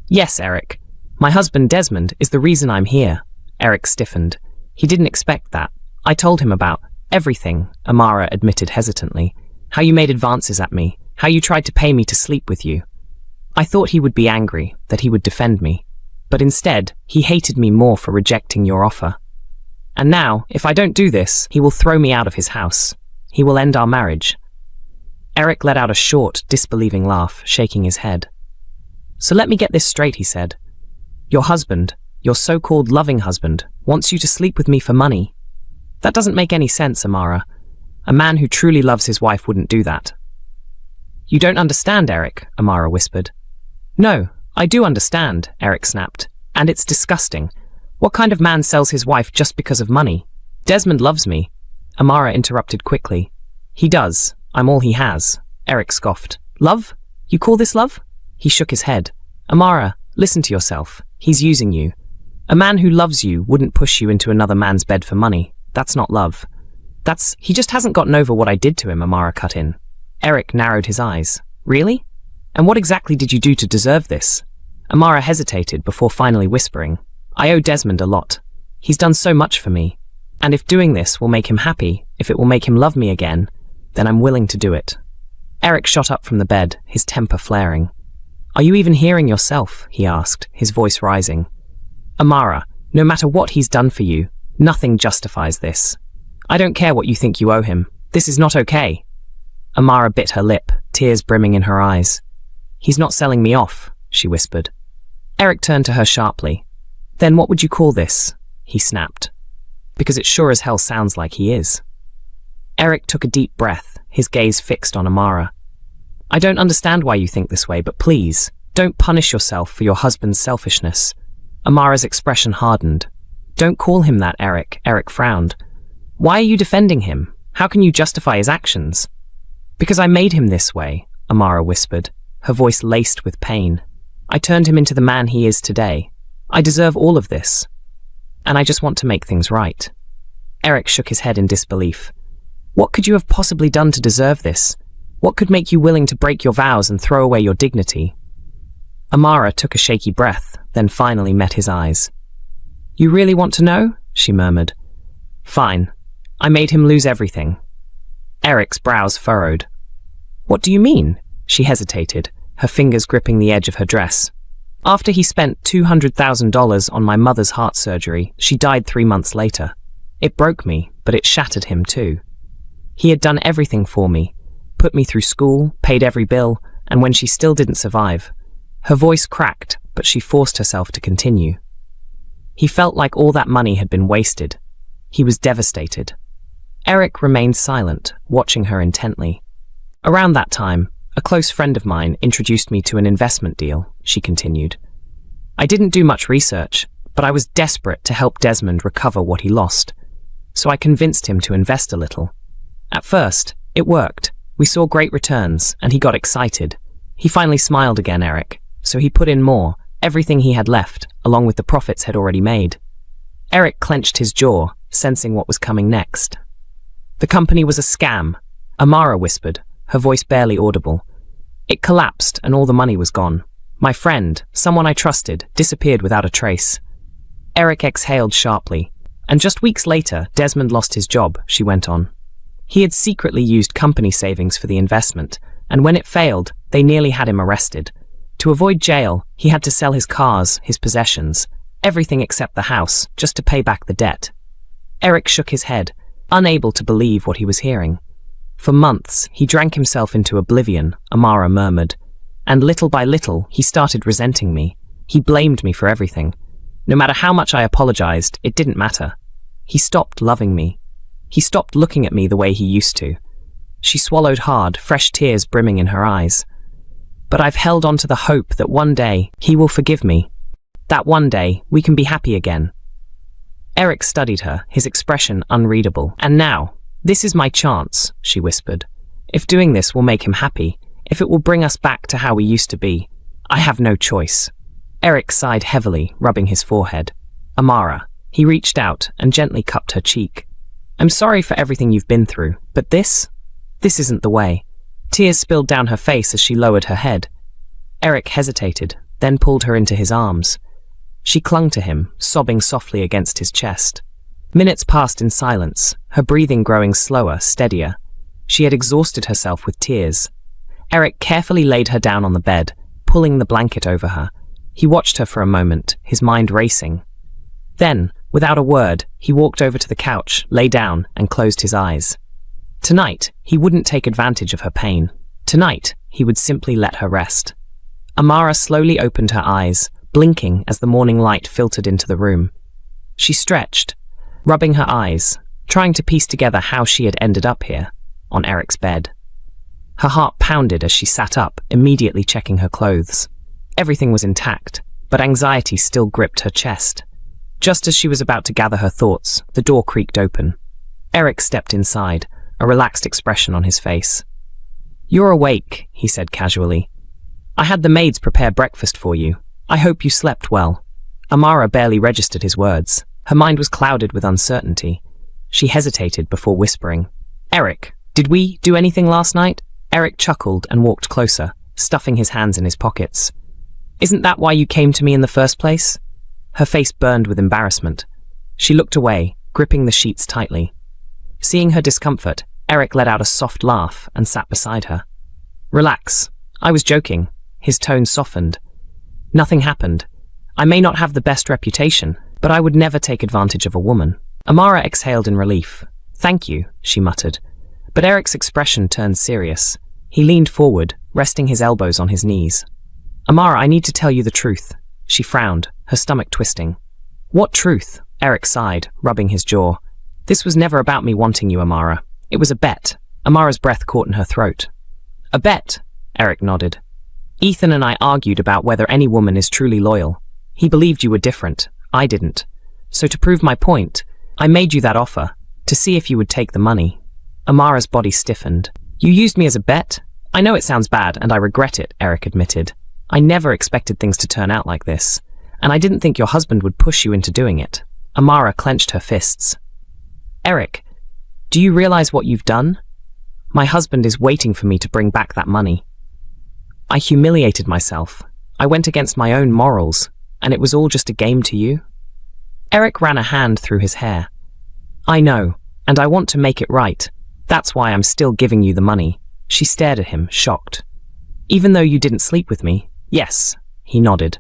"Yes, Eric. My husband Desmond is the reason I'm here." Eric stiffened. He didn't expect that. "I told him about everything," Amara admitted hesitantly. "How you made advances at me, how you tried to pay me to sleep with you. I thought he would be angry, that he would defend me. But instead, he hated me more for rejecting your offer. And now, if I don't do this, he will throw me out of his house. He will end our marriage." Eric let out a short, disbelieving laugh, shaking his head. "So let me get this straight," he said. "Your husband, your so-called loving husband, wants you to sleep with me for money. That doesn't make any sense, Amara. A man who truly loves his wife wouldn't do that." "You don't understand, Eric," Amara whispered. "No, I do understand," Eric snapped. "And it's disgusting. What kind of man sells his wife just because of money?" "Desmond loves me," Amara interrupted quickly. "He does. I'm all he has," Eric scoffed. "Love? You call this love?" He shook his head. "Amara, listen to yourself. He's using you. A man who loves you wouldn't push you into another man's bed for money. That's not love. He just hasn't gotten over what I did to him," Amara cut in. Eric narrowed his eyes. "Really? And what exactly did you do to deserve this? Amara hesitated before finally whispering, I owe Desmond a lot. He's done so much for me. And if doing this will make him happy, if it will make him love me again, then I'm willing to do it. Eric shot up from the bed, his temper flaring. Are you even hearing yourself? He asked, his voice rising. Amara, no matter what he's done for you, nothing justifies this. I don't care what you think you owe him. This is not okay. Amara bit her lip, tears brimming in her eyes. He's not selling me off, she whispered. Eric turned to her sharply. Then what would you call this? He snapped. Because it sure as hell sounds like he is. Eric took a deep breath, his gaze fixed on Amara. I don't understand why you think this way, but please, don't punish yourself for your husband's selfishness. Amara's expression hardened. Don't call him that, Eric. Eric frowned. Why are you defending him? How can you justify his actions? Because I made him this way, Amara whispered, her voice laced with pain. I turned him into the man he is today. I deserve all of this. And I just want to make things right. Eric shook his head in disbelief. What could you have possibly done to deserve this? What could make you willing to break your vows and throw away your dignity? Amara took a shaky breath, then finally met his eyes. You really want to know? She murmured. Fine. I made him lose everything. Eric's brows furrowed. What do you mean? She hesitated, her fingers gripping the edge of her dress. After he spent $200,000 on my mother's heart surgery, she died 3 months later. It broke me, but it shattered him too. He had done everything for me, put me through school, paid every bill, and when she still didn't survive, her voice cracked, but she forced herself to continue. He felt like all that money had been wasted. He was devastated. Eric remained silent, watching her intently. Around that time, a close friend of mine introduced me to an investment deal, she continued. I didn't do much research, but I was desperate to help Desmond recover what he lost. So I convinced him to invest a little. At first, it worked. We saw great returns, and he got excited. He finally smiled again, Eric, so he put in more, everything he had left, along with the profits had already made. Eric clenched his jaw, sensing what was coming next. The company was a scam, Amara whispered, her voice barely audible. It collapsed and all the money was gone. My friend, someone I trusted, disappeared without a trace. Eric exhaled sharply. And just weeks later, Desmond lost his job, she went on. He had secretly used company savings for the investment, and when it failed, they nearly had him arrested. To avoid jail, he had to sell his cars, his possessions, everything except the house, just to pay back the debt. Eric shook his head, unable to believe what he was hearing. For months, he drank himself into oblivion, Amara murmured. And little by little, he started resenting me. He blamed me for everything. No matter how much I apologized, it didn't matter. He stopped loving me. He stopped looking at me the way he used to. She swallowed hard, fresh tears brimming in her eyes. But I've held on to the hope that one day he will forgive me. That one day we can be happy again. Eric studied her, his expression unreadable. And now, this is my chance, she whispered. If doing this will make him happy, if it will bring us back to how we used to be, I have no choice. Eric sighed heavily, rubbing his forehead. Amara. He reached out and gently cupped her cheek. I'm sorry for everything you've been through, but this isn't the way. Tears spilled down her face as she lowered her head. Eric hesitated, then pulled her into his arms. She clung to him, sobbing softly against his chest. Minutes passed in silence, her breathing growing slower, steadier. She had exhausted herself with tears. Eric carefully laid her down on the bed, pulling the blanket over her. He watched her for a moment, his mind racing. Then, without a word, he walked over to the couch, lay down, and closed his eyes. Tonight, he wouldn't take advantage of her pain. Tonight, he would simply let her rest. Amara slowly opened her eyes, blinking as the morning light filtered into the room. She stretched, rubbing her eyes, trying to piece together how she had ended up here, on Eric's bed. Her heart pounded as she sat up, immediately checking her clothes. Everything was intact, but anxiety still gripped her chest. Just as she was about to gather her thoughts, the door creaked open. Eric stepped inside, a relaxed expression on his face. You're awake, he said casually. I had the maids prepare breakfast for you. I hope you slept well. Amara barely registered his words. Her mind was clouded with uncertainty. She hesitated before whispering. Eric, did we do anything last night? Eric chuckled and walked closer, stuffing his hands in his pockets. "Isn't that why you came to me in the first place?" Her face burned with embarrassment. She looked away, gripping the sheets tightly. Seeing her discomfort, Eric let out a soft laugh and sat beside her. "Relax. I was joking." His tone softened. "Nothing happened. I may not have the best reputation, but I would never take advantage of a woman." Amara exhaled in relief. "Thank you," she muttered. But Eric's expression turned serious. He leaned forward, resting his elbows on his knees. "Amara, I need to tell you the truth." She frowned, her stomach twisting. "What truth?" Eric sighed, rubbing his jaw. "This was never about me wanting you, Amara. It was a bet." Amara's breath caught in her throat. "A bet?" Eric nodded. "Ethan and I argued about whether any woman is truly loyal. He believed you were different. I didn't. So to prove my point, I made you that offer, to see if you would take the money." Amara's body stiffened. "You used me as a bet? I know it sounds bad, and I regret it," Eric admitted. "I never expected things to turn out like this, and I didn't think your husband would push you into doing it." Amara clenched her fists. "Eric, do you realize what you've done? My husband is waiting for me to bring back that money. I humiliated myself. I went against my own morals, and it was all just a game to you?" Eric ran a hand through his hair. "I know, and I want to make it right. That's why I'm still giving you the money." She stared at him, shocked. "Even though you didn't sleep with me?" "Yes," he nodded.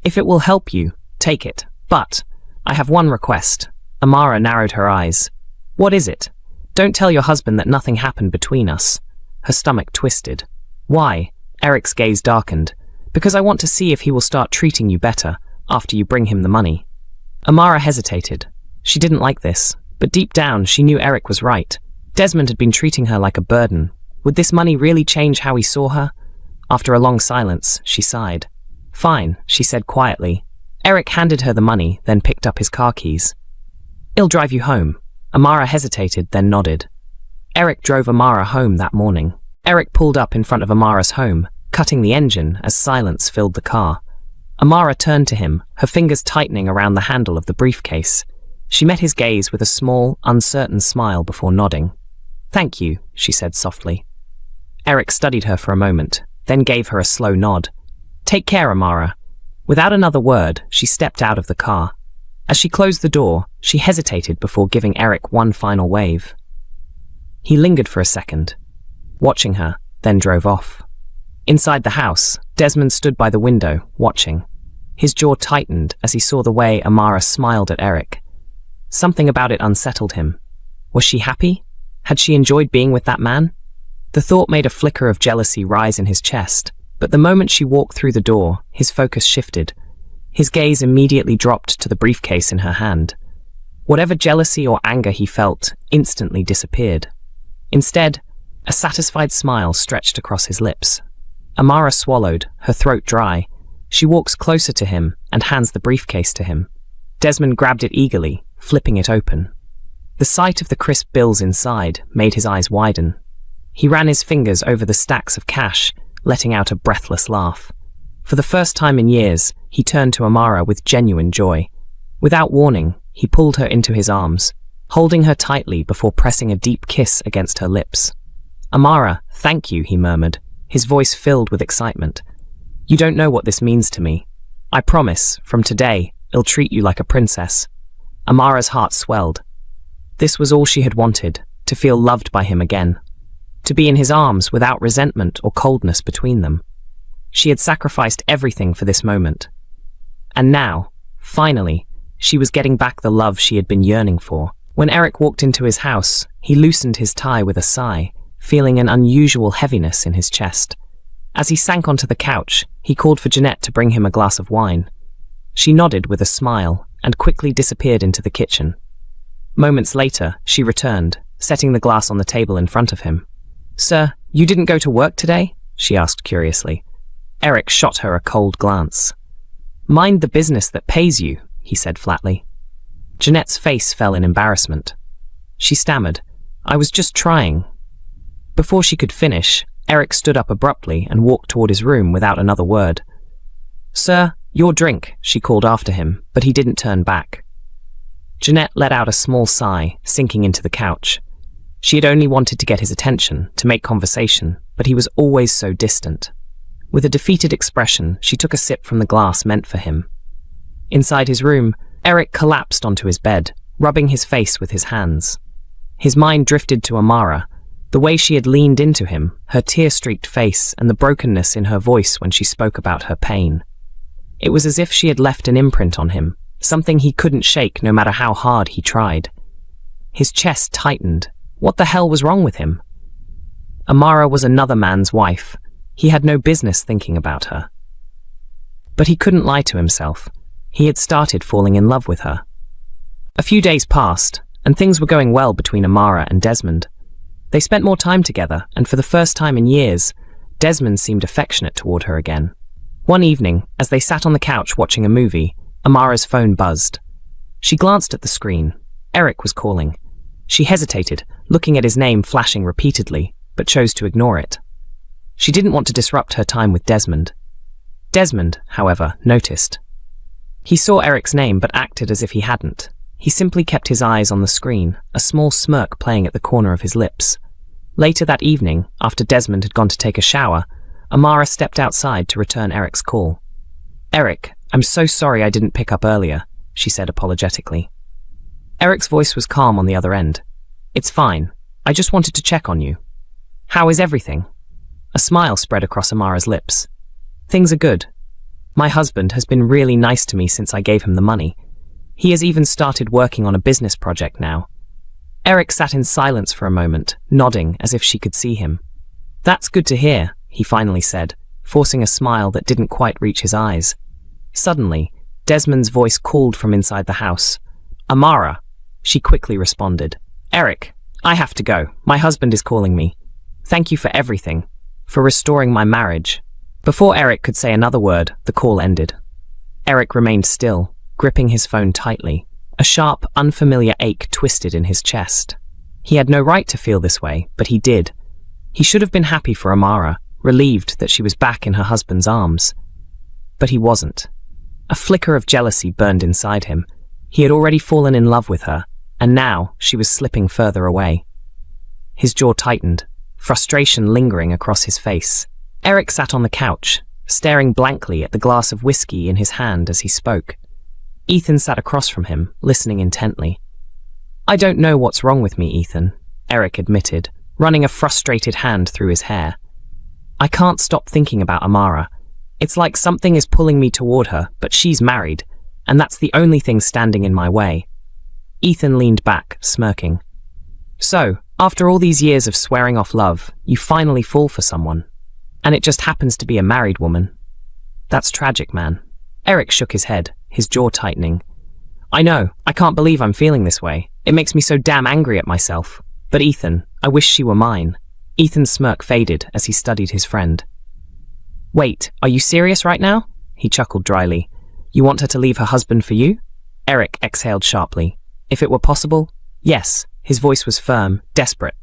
"If it will help you, take it. But I have one request." Amara narrowed her eyes. "What is it? Don't tell your husband that nothing happened between us." Her stomach twisted. "Why?" Eric's gaze darkened. "Because I want to see if he will start treating you better after you bring him the money." Amara hesitated. She didn't like this, but deep down she knew Eric was right. Desmond had been treating her like a burden. Would this money really change how he saw her? After a long silence, she sighed. "Fine," she said quietly. Eric handed her the money, then picked up his car keys. "I'll drive you home." Amara hesitated, then nodded. Eric drove Amara home that morning. Eric pulled up in front of Amara's home, cutting the engine as silence filled the car. Amara turned to him, her fingers tightening around the handle of the briefcase. She met his gaze with a small, uncertain smile before nodding. "Thank you," she said softly. Eric studied her for a moment, then gave her a slow nod. "Take care, Amara." Without another word, she stepped out of the car. As she closed the door, she hesitated before giving Eric one final wave. He lingered for a second, watching her, then drove off. Inside the house, Desmond stood by the window, watching. His jaw tightened as he saw the way Amara smiled at Eric. Something about it unsettled him. Was she happy? Had she enjoyed being with that man? The thought made a flicker of jealousy rise in his chest, but the moment she walked through the door, his focus shifted. His gaze immediately dropped to the briefcase in her hand. Whatever jealousy or anger he felt instantly disappeared. Instead, a satisfied smile stretched across his lips. Amara swallowed, her throat dry. She walks closer to him and hands the briefcase to him. Desmond grabbed it eagerly, flipping it open. The sight of the crisp bills inside made his eyes widen. He ran his fingers over the stacks of cash, letting out a breathless laugh. For the first time in years, he turned to Amara with genuine joy. Without warning, he pulled her into his arms, holding her tightly before pressing a deep kiss against her lips. "Amara, thank you," he murmured, his voice filled with excitement. "You don't know what this means to me. I promise, from today, I'll treat you like a princess." Amara's heart swelled. This was all she had wanted, to feel loved by him again. To be in his arms without resentment or coldness between them. She had sacrificed everything for this moment. And now, finally, she was getting back the love she had been yearning for. When Eric walked into his house, he loosened his tie with a sigh, feeling an unusual heaviness in his chest. As he sank onto the couch, he called for Jeanette to bring him a glass of wine. She nodded with a smile and quickly disappeared into the kitchen. Moments later, she returned, setting the glass on the table in front of him. "Sir, you didn't go to work today?" she asked curiously. Eric shot her a cold glance. "Mind the business that pays you," he said flatly. Jeanette's face fell in embarrassment. She stammered, "I was just trying." Before she could finish, Eric stood up abruptly and walked toward his room without another word. "Sir, your drink," she called after him, but he didn't turn back. Jeanette let out a small sigh, sinking into the couch. She had only wanted to get his attention, to make conversation, but he was always so distant. With a defeated expression, she took a sip from the glass meant for him. Inside his room, Eric collapsed onto his bed, rubbing his face with his hands. His mind drifted to Amara, the way she had leaned into him, her tear-streaked face and the brokenness in her voice when she spoke about her pain. It was as if she had left an imprint on him, something he couldn't shake no matter how hard he tried. His chest tightened. What the hell was wrong with him? Amara was another man's wife. He had no business thinking about her. But he couldn't lie to himself. He had started falling in love with her. A few days passed, and things were going well between Amara and Desmond. They spent more time together, and for the first time in years, Desmond seemed affectionate toward her again. One evening, as they sat on the couch watching a movie, Amara's phone buzzed. She glanced at the screen. Eric was calling. She hesitated, looking at his name flashing repeatedly, but chose to ignore it. She didn't want to disrupt her time with Desmond. Desmond, however, noticed. He saw Eric's name but acted as if he hadn't. He simply kept his eyes on the screen, a small smirk playing at the corner of his lips. Later that evening, after Desmond had gone to take a shower, Amara stepped outside to return Eric's call. "Eric, I'm so sorry I didn't pick up earlier," she said apologetically. Eric's voice was calm on the other end. "It's fine. I just wanted to check on you. How is everything?" A smile spread across Amara's lips. "Things are good. My husband has been really nice to me since I gave him the money. He has even started working on a business project now." Eric sat in silence for a moment, nodding as if she could see him. "That's good to hear," he finally said, forcing a smile that didn't quite reach his eyes. Suddenly, Desmond's voice called from inside the house. "Amara," she quickly responded. "Eric, I have to go. My husband is calling me. Thank you for everything, for restoring my marriage." Before Eric could say another word, the call ended. Eric remained still, gripping his phone tightly. A sharp, unfamiliar ache twisted in his chest. He had no right to feel this way, but he did. He should have been happy for Amara, relieved that she was back in her husband's arms. But he wasn't. A flicker of jealousy burned inside him. He had already fallen in love with her, and now she was slipping further away. His jaw tightened, frustration lingering across his face. Eric sat on the couch, staring blankly at the glass of whiskey in his hand as he spoke. Ethan sat across from him, listening intently. "I don't know what's wrong with me, Ethan," Eric admitted, running a frustrated hand through his hair. "I can't stop thinking about Amara. It's like something is pulling me toward her, but she's married, and that's the only thing standing in my way." Ethan leaned back, smirking. "So, after all these years of swearing off love, you finally fall for someone. And it just happens to be a married woman. That's tragic, man." Eric shook his head, his jaw tightening. "I know, I can't believe I'm feeling this way. It makes me so damn angry at myself. But Ethan, I wish she were mine." Ethan's smirk faded as he studied his friend. "Wait, are you serious right now?" He chuckled dryly. "You want her to leave her husband for you?" Eric exhaled sharply. "If it were possible, yes." His voice was firm, desperate.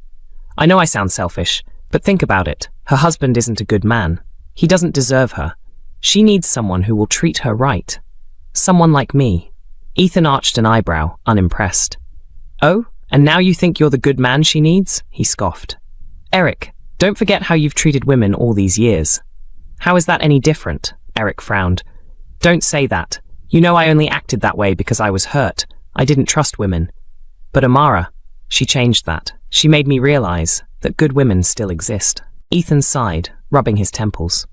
"I know I sound selfish, but think about it. Her husband isn't a good man. He doesn't deserve her. She needs someone who will treat her right. Someone like me." Ethan arched an eyebrow, unimpressed. "Oh, and now you think you're the good man she needs?" he scoffed. "Eric, don't forget how you've treated women all these years." "How is that any different?" Eric frowned. "Don't say that. You know I only acted that way because I was hurt. I didn't trust women. But Amara, she changed that. She made me realize that good women still exist." Ethan sighed, rubbing his temples.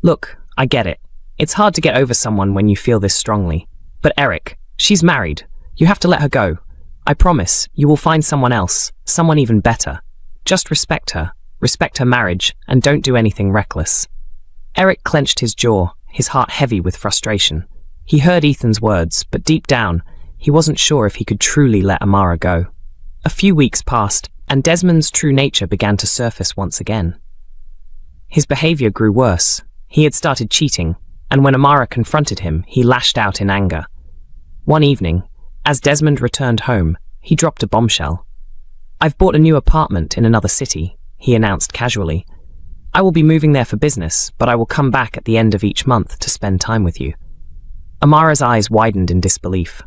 "Look, I get it. It's hard to get over someone when you feel this strongly. But Eric, she's married. You have to let her go. I promise you will find someone else, someone even better. Just respect her marriage, and don't do anything reckless." Eric clenched his jaw, his heart heavy with frustration. He heard Ethan's words, but deep down, he wasn't sure if he could truly let Amara go. A few weeks passed, and Desmond's true nature began to surface once again. His behavior grew worse. He had started cheating, and when Amara confronted him, he lashed out in anger. One evening, as Desmond returned home, he dropped a bombshell. "I've bought a new apartment in another city," he announced casually. "I will be moving there for business, but I will come back at the end of each month to spend time with you." Amara's eyes widened in disbelief.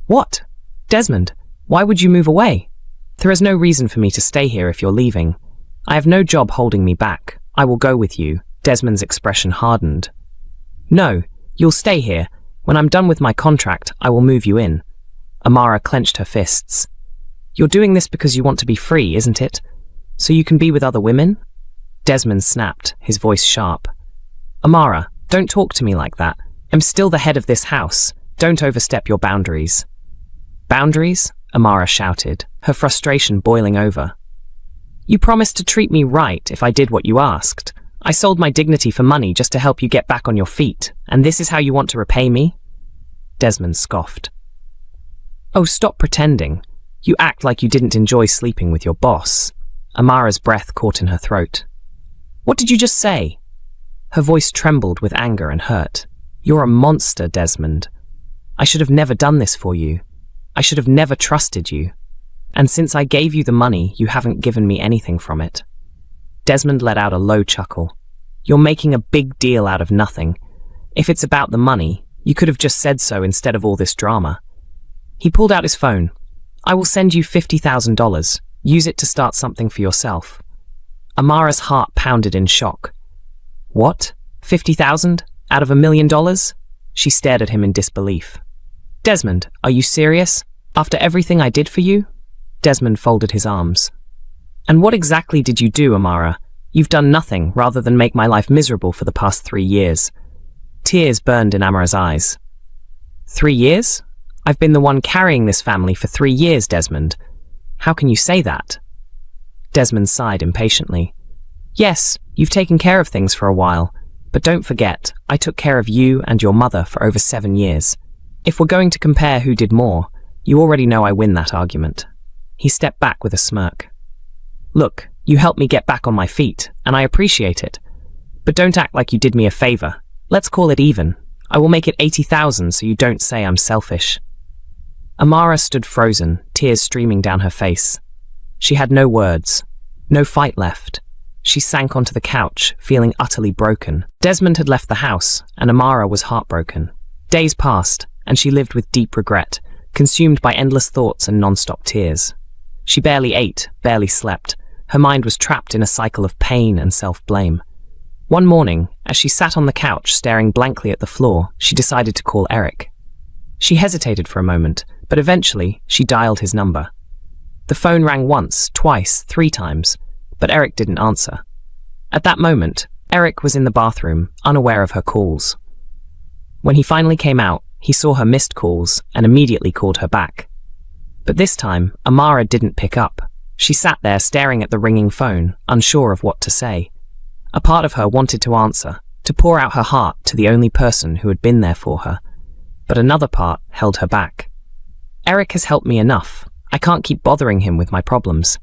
"What? Desmond, why would you move away?" "There is no reason for me to stay here if you're leaving. I have no job holding me back. I will go with you," Desmond's expression hardened. No, you'll stay here. When I'm done with my contract, I will move you in. Amara clenched her fists. You're doing this because you want to be free, isn't it? So you can be with other women? Desmond snapped, his voice sharp. Amara, don't talk to me like that. I'm still the head of this house. Don't overstep your boundaries. Boundaries? Amara shouted, her frustration boiling over. You promised to treat me right if I did what you asked. I sold my dignity for money just to help you get back on your feet, and this is how you want to repay me? Desmond scoffed. Oh, stop pretending. You act like you didn't enjoy sleeping with your boss. Amara's breath caught in her throat. What did you just say? Her voice trembled with anger and hurt. You're a monster, Desmond. I should have never done this for you. I should have never trusted you. And since I gave you the money, you haven't given me anything from it. Desmond let out a low chuckle. You're making a big deal out of nothing. If it's about the money, you could have just said so instead of all this drama. He pulled out his phone. I will send you $50,000. Use it to start something for yourself. Amara's heart pounded in shock. What? 50,000? Out of $1 million? She stared at him in disbelief. Desmond, are you serious? After everything I did for you? Desmond folded his arms. And what exactly did you do, Amara? You've done nothing rather than make my life miserable for the past 3 years. Tears burned in Amara's eyes. 3 years? I've been the one carrying this family for 3 years, Desmond. How can you say that? Desmond sighed impatiently. Yes, you've taken care of things for a while, but don't forget, I took care of you and your mother for over 7 years. If we're going to compare who did more, you already know I win that argument. He stepped back with a smirk. Look, you helped me get back on my feet, and I appreciate it. But don't act like you did me a favor. Let's call it even. I will make it 80,000 so you don't say I'm selfish. Amara stood frozen, tears streaming down her face. She had no words, no fight left. She sank onto the couch, feeling utterly broken. Desmond had left the house, and Amara was heartbroken. Days passed, and she lived with deep regret, consumed by endless thoughts and non-stop tears. She barely ate, barely slept. Her mind was trapped in a cycle of pain and self-blame. One morning, as she sat on the couch staring blankly at the floor, she decided to call Eric. She hesitated for a moment, but eventually she dialed his number. The phone rang once, twice, 3 times, but Eric didn't answer. At that moment, Eric was in the bathroom, unaware of her calls. When he finally came out, he saw her missed calls and immediately called her back. But this time, Amara didn't pick up. She sat there staring at the ringing phone, unsure of what to say. A part of her wanted to answer, to pour out her heart to the only person who had been there for her. But another part held her back. Eric has helped me enough. I can't keep bothering him with my problems.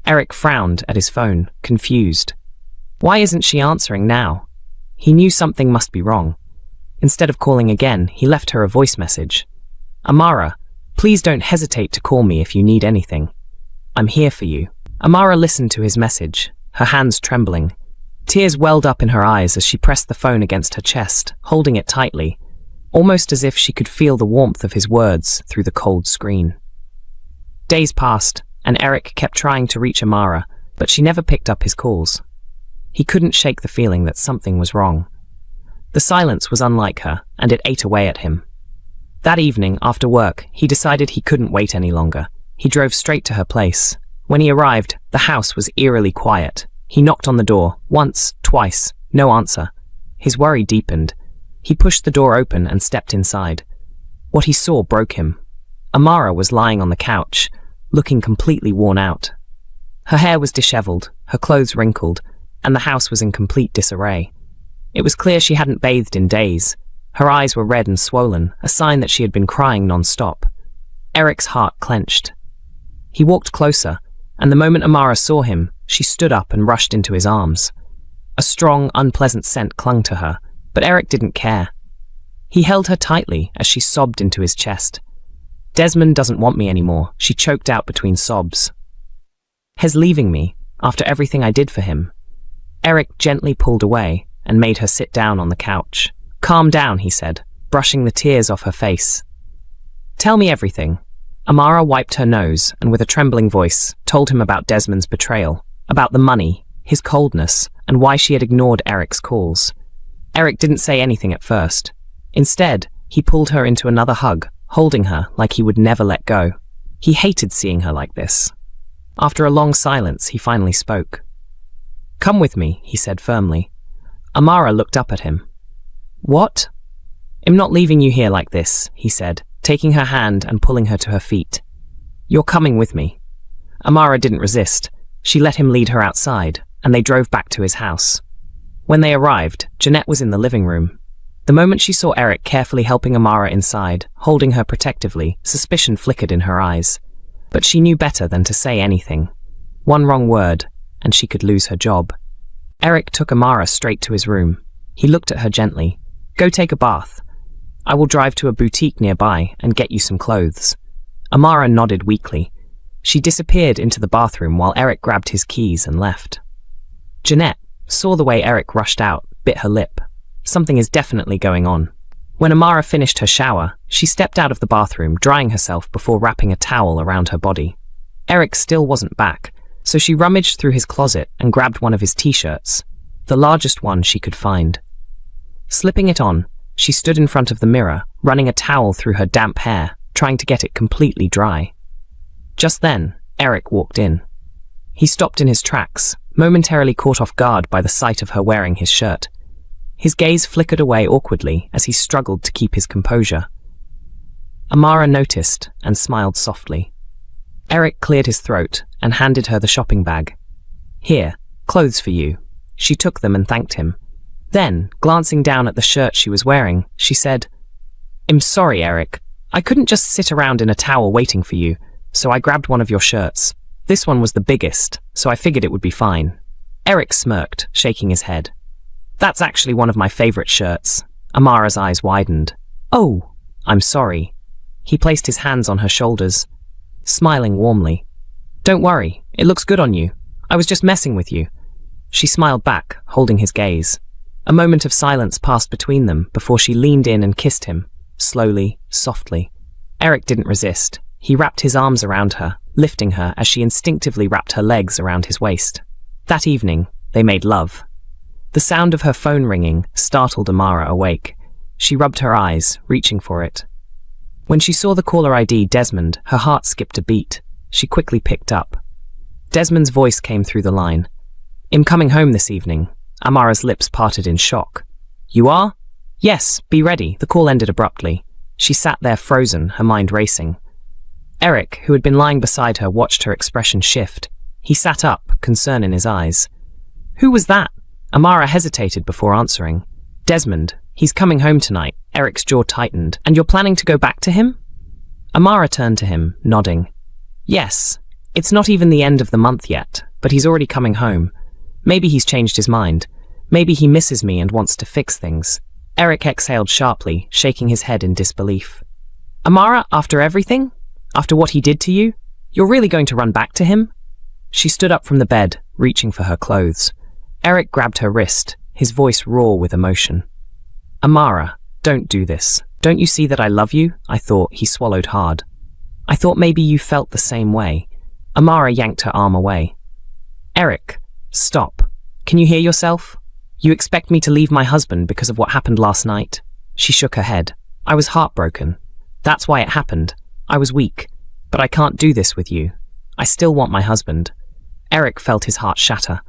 Eric frowned at his phone, confused. Why isn't she answering now? He knew something must be wrong. Instead of calling again, he left her a voice message. Amara, please don't hesitate to call me if you need anything. I'm here for you. Amara listened to his message, her hands trembling. Tears welled up in her eyes as she pressed the phone against her chest, holding it tightly, almost as if she could feel the warmth of his words through the cold screen. Days passed, and Eric kept trying to reach Amara, but she never picked up his calls. He couldn't shake the feeling that something was wrong. The silence was unlike her, and it ate away at him. That evening, after work, he decided he couldn't wait any longer. He drove straight to her place. When he arrived, the house was eerily quiet. He knocked on the door, once, twice, no answer. His worry deepened. He pushed the door open and stepped inside. What he saw broke him. Amara was lying on the couch, looking completely worn out. Her hair was disheveled, her clothes wrinkled, and the house was in complete disarray. It was clear she hadn't bathed in days. Her eyes were red and swollen, a sign that she had been crying non-stop. Eric's heart clenched. He walked closer, and the moment Amara saw him, she stood up and rushed into his arms. A strong, unpleasant scent clung to her, but Eric didn't care. He held her tightly as she sobbed into his chest. Desmond doesn't want me anymore, she choked out between sobs. He's leaving me, after everything I did for him. Eric gently pulled away and made her sit down on the couch. Calm down, he said, brushing the tears off her face. Tell me everything. Amara wiped her nose and with a trembling voice told him about Desmond's betrayal, about the money, his coldness, and why she had ignored Eric's calls. Eric didn't say anything at first. Instead, he pulled her into another hug, holding her like he would never let go. He hated seeing her like this. After a long silence, he finally spoke. "Come with me," he said firmly. Amara looked up at him. "What?" "I'm not leaving you here like this," he said, taking her hand and pulling her to her feet. "You're coming with me." Amara didn't resist. She let him lead her outside, and they drove back to his house. When they arrived, Jeanette was in the living room. The moment she saw Eric carefully helping Amara inside, holding her protectively, suspicion flickered in her eyes. But she knew better than to say anything. One wrong word, and she could lose her job. Eric took Amara straight to his room. He looked at her gently. "Go take a bath. I will drive to a boutique nearby and get you some clothes." Amara nodded weakly. She disappeared into the bathroom while Eric grabbed his keys and left. Jeanette saw the way Eric rushed out, bit her lip. Something is definitely going on. When Amara finished her shower, she stepped out of the bathroom, drying herself before wrapping a towel around her body. Eric still wasn't back, so she rummaged through his closet and grabbed one of his t-shirts, the largest one she could find. Slipping it on, she stood in front of the mirror, running a towel through her damp hair, trying to get it completely dry. Just then, Eric walked in. He stopped in his tracks, momentarily caught off guard by the sight of her wearing his shirt. His gaze flickered away awkwardly as he struggled to keep his composure. Amara noticed and smiled softly. Eric cleared his throat and handed her the shopping bag. "Here, clothes for you." She took them and thanked him. Then, glancing down at the shirt she was wearing, she said, "I'm sorry, Eric. I couldn't just sit around in a towel waiting for you, so I grabbed one of your shirts. This one was the biggest, so I figured it would be fine." Eric smirked, shaking his head. "That's actually one of my favorite shirts." Amara's eyes widened. "Oh, I'm sorry." He placed his hands on her shoulders, smiling warmly. "Don't worry, it looks good on you. I was just messing with you." She smiled back, holding his gaze. A moment of silence passed between them before she leaned in and kissed him, slowly, softly. Eric didn't resist. He wrapped his arms around her, lifting her as she instinctively wrapped her legs around his waist. That evening, they made love. The sound of her phone ringing startled Amara awake. She rubbed her eyes, reaching for it. When she saw the caller ID Desmond, her heart skipped a beat. She quickly picked up. Desmond's voice came through the line. "I'm coming home this evening." Amara's lips parted in shock. "You are?" "Yes, be ready." The call ended abruptly. She sat there frozen, her mind racing. Eric, who had been lying beside her, watched her expression shift. He sat up, concern in his eyes. "Who was that?" Amara hesitated before answering. "Desmond. He's coming home tonight." Eric's jaw tightened. "And you're planning to go back to him?" Amara turned to him, nodding. "Yes. It's not even the end of the month yet, but he's already coming home. Maybe he's changed his mind. Maybe he misses me and wants to fix things." Eric exhaled sharply, shaking his head in disbelief. "Amara, after everything? After what he did to you? You're really going to run back to him?" She stood up from the bed, reaching for her clothes. Eric grabbed her wrist, his voice raw with emotion. "Amara, don't do this. Don't you see that I love you?" I thought. He swallowed hard. "I thought maybe you felt the same way." Amara yanked her arm away. "Eric, stop. Can you hear yourself? You expect me to leave my husband because of what happened last night?" She shook her head. "I was heartbroken. That's why it happened. I was weak. But I can't do this with you. I still want my husband." Eric felt his heart shatter.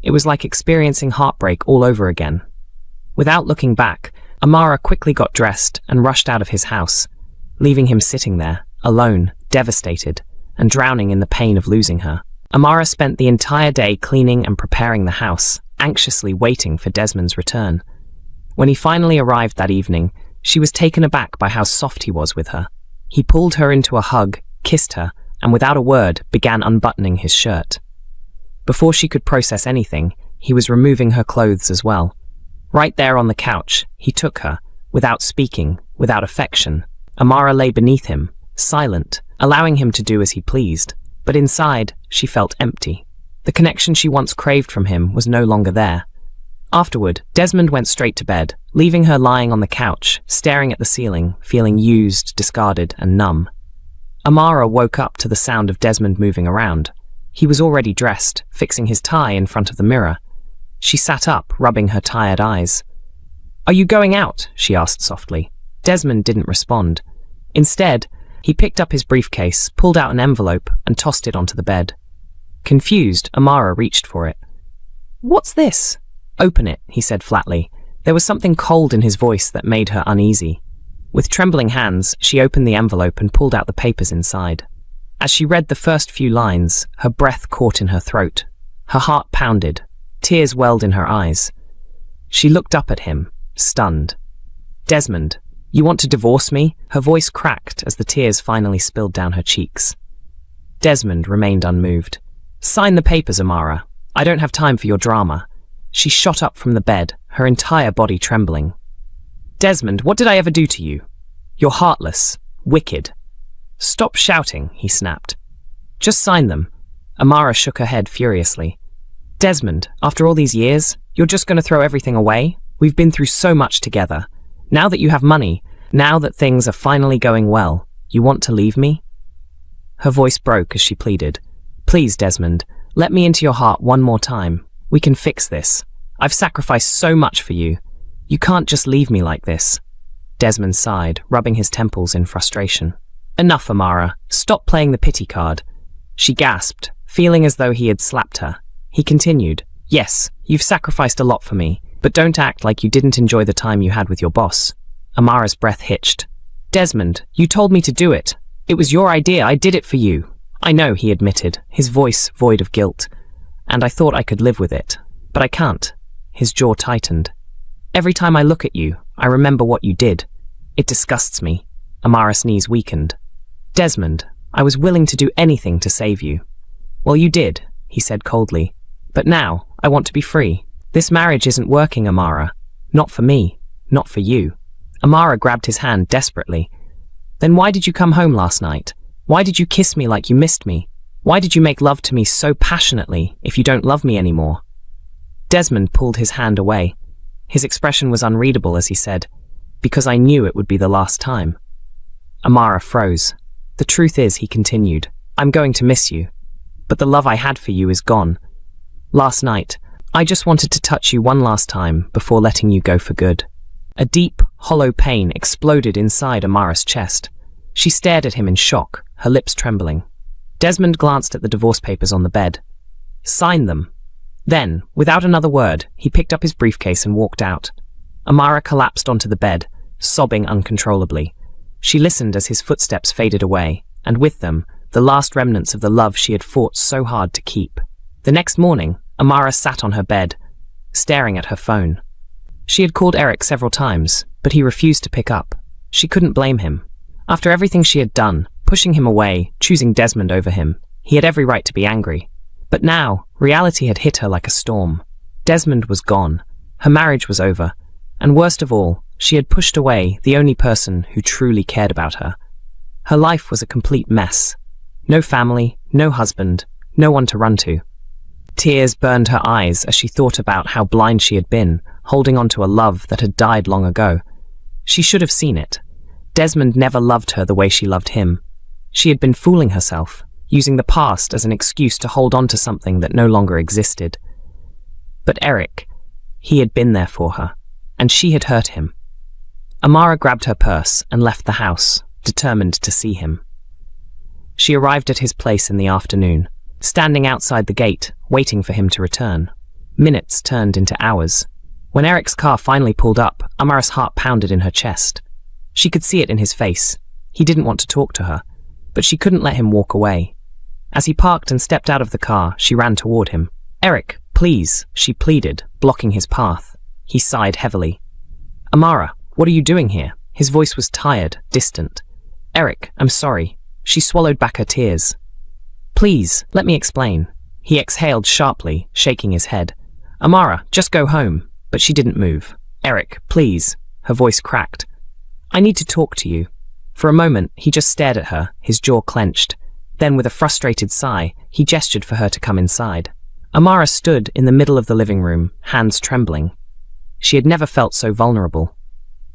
It was like experiencing heartbreak all over again. Without looking back, Amara quickly got dressed and rushed out of his house, leaving him sitting there, alone, devastated, and drowning in the pain of losing her. Amara spent the entire day cleaning and preparing the house, anxiously waiting for Desmond's return. When he finally arrived that evening, she was taken aback by how soft he was with her. He pulled her into a hug, kissed her, and without a word began unbuttoning his shirt. Before she could process anything, he was removing her clothes as well. Right there on the couch, he took her, without speaking, without affection. Amara lay beneath him, silent, allowing him to do as he pleased. But inside, she felt empty. The connection she once craved from him was no longer there. Afterward, Desmond went straight to bed, leaving her lying on the couch, staring at the ceiling, feeling used, discarded, and numb. Amara woke up to the sound of Desmond moving around. He was already dressed, fixing his tie in front of the mirror. She sat up, rubbing her tired eyes. "Are you going out?" she asked softly. Desmond didn't respond. Instead, he picked up his briefcase, pulled out an envelope, and tossed it onto the bed. Confused, Amara reached for it. "What's this?" "Open it," he said flatly. There was something cold in his voice that made her uneasy. With trembling hands, she opened the envelope and pulled out the papers inside. As she read the first few lines, her breath caught in her throat. Her heart pounded. Tears welled in her eyes. She looked up at him, stunned. "Desmond, you want to divorce me?" Her voice cracked as the tears finally spilled down her cheeks. Desmond remained unmoved. "Sign the papers, Amara. I don't have time for your drama." She shot up from the bed, her entire body trembling. "Desmond, what did I ever do to you? You're heartless, wicked." "Stop shouting," he snapped. "Just sign them." Amara shook her head furiously. "Desmond, after all these years, you're just going to throw everything away? We've been through so much together. Now that you have money, now that things are finally going well, you want to leave me?" Her voice broke as she pleaded. "Please, Desmond, let me into your heart one more time. We can fix this. I've sacrificed so much for you. You can't just leave me like this." Desmond sighed, rubbing his temples in frustration. "Enough, Amara. Stop playing the pity card." She gasped, feeling as though he had slapped her. He continued, "Yes, you've sacrificed a lot for me, but don't act like you didn't enjoy the time you had with your boss." Amara's breath hitched. "Desmond, you told me to do it. It was your idea. I did it for you." "I know," he admitted, his voice void of guilt. "And I thought I could live with it. But I can't." His jaw tightened. "Every time I look at you, I remember what you did. It disgusts me." Amara's knees weakened. "Desmond, I was willing to do anything to save you." "Well, you did," he said coldly. "But now, I want to be free. This marriage isn't working, Amara. Not for me. Not for you." Amara grabbed his hand desperately. "Then why did you come home last night? Why did you kiss me like you missed me? Why did you make love to me so passionately if you don't love me anymore?" Desmond pulled his hand away. His expression was unreadable as he said, "Because I knew it would be the last time." Amara froze. "The truth is," he continued, "I'm going to miss you. But the love I had for you is gone. Last night, I just wanted to touch you one last time before letting you go for good." A deep, hollow pain exploded inside Amara's chest. She stared at him in shock, her lips trembling. Desmond glanced at the divorce papers on the bed. "Sign them." Then, without another word, he picked up his briefcase and walked out. Amara collapsed onto the bed, sobbing uncontrollably. She listened as his footsteps faded away, and with them, the last remnants of the love she had fought so hard to keep. The next morning, Amara sat on her bed, staring at her phone. She had called Eric several times, but he refused to pick up. She couldn't blame him. After everything she had done, pushing him away, choosing Desmond over him, he had every right to be angry. But now, reality had hit her like a storm. Desmond was gone. Her marriage was over. And worst of all, she had pushed away the only person who truly cared about her. Her life was a complete mess. No family, no husband, no one to run to. Tears burned her eyes as she thought about how blind she had been, holding on to a love that had died long ago. She should have seen it. Desmond never loved her the way she loved him. She had been fooling herself, using the past as an excuse to hold on to something that no longer existed. But Eric, he had been there for her, and she had hurt him. Amara grabbed her purse and left the house, determined to see him. She arrived at his place in the afternoon, standing outside the gate, waiting for him to return. Minutes turned into hours. When Eric's car finally pulled up, Amara's heart pounded in her chest. She could see it in his face. He didn't want to talk to her, but she couldn't let him walk away. As he parked and stepped out of the car, she ran toward him. "Eric, please," she pleaded, blocking his path. He sighed heavily. "Amara, what are you doing here?" His voice was tired, distant. "Eric, I'm sorry." She swallowed back her tears. "Please, let me explain." He exhaled sharply, shaking his head. "Amara, just go home." But she didn't move. "Eric, please." Her voice cracked. "I need to talk to you." For a moment, he just stared at her, his jaw clenched. Then, with a frustrated sigh, he gestured for her to come inside. Amara stood in the middle of the living room, hands trembling. She had never felt so vulnerable.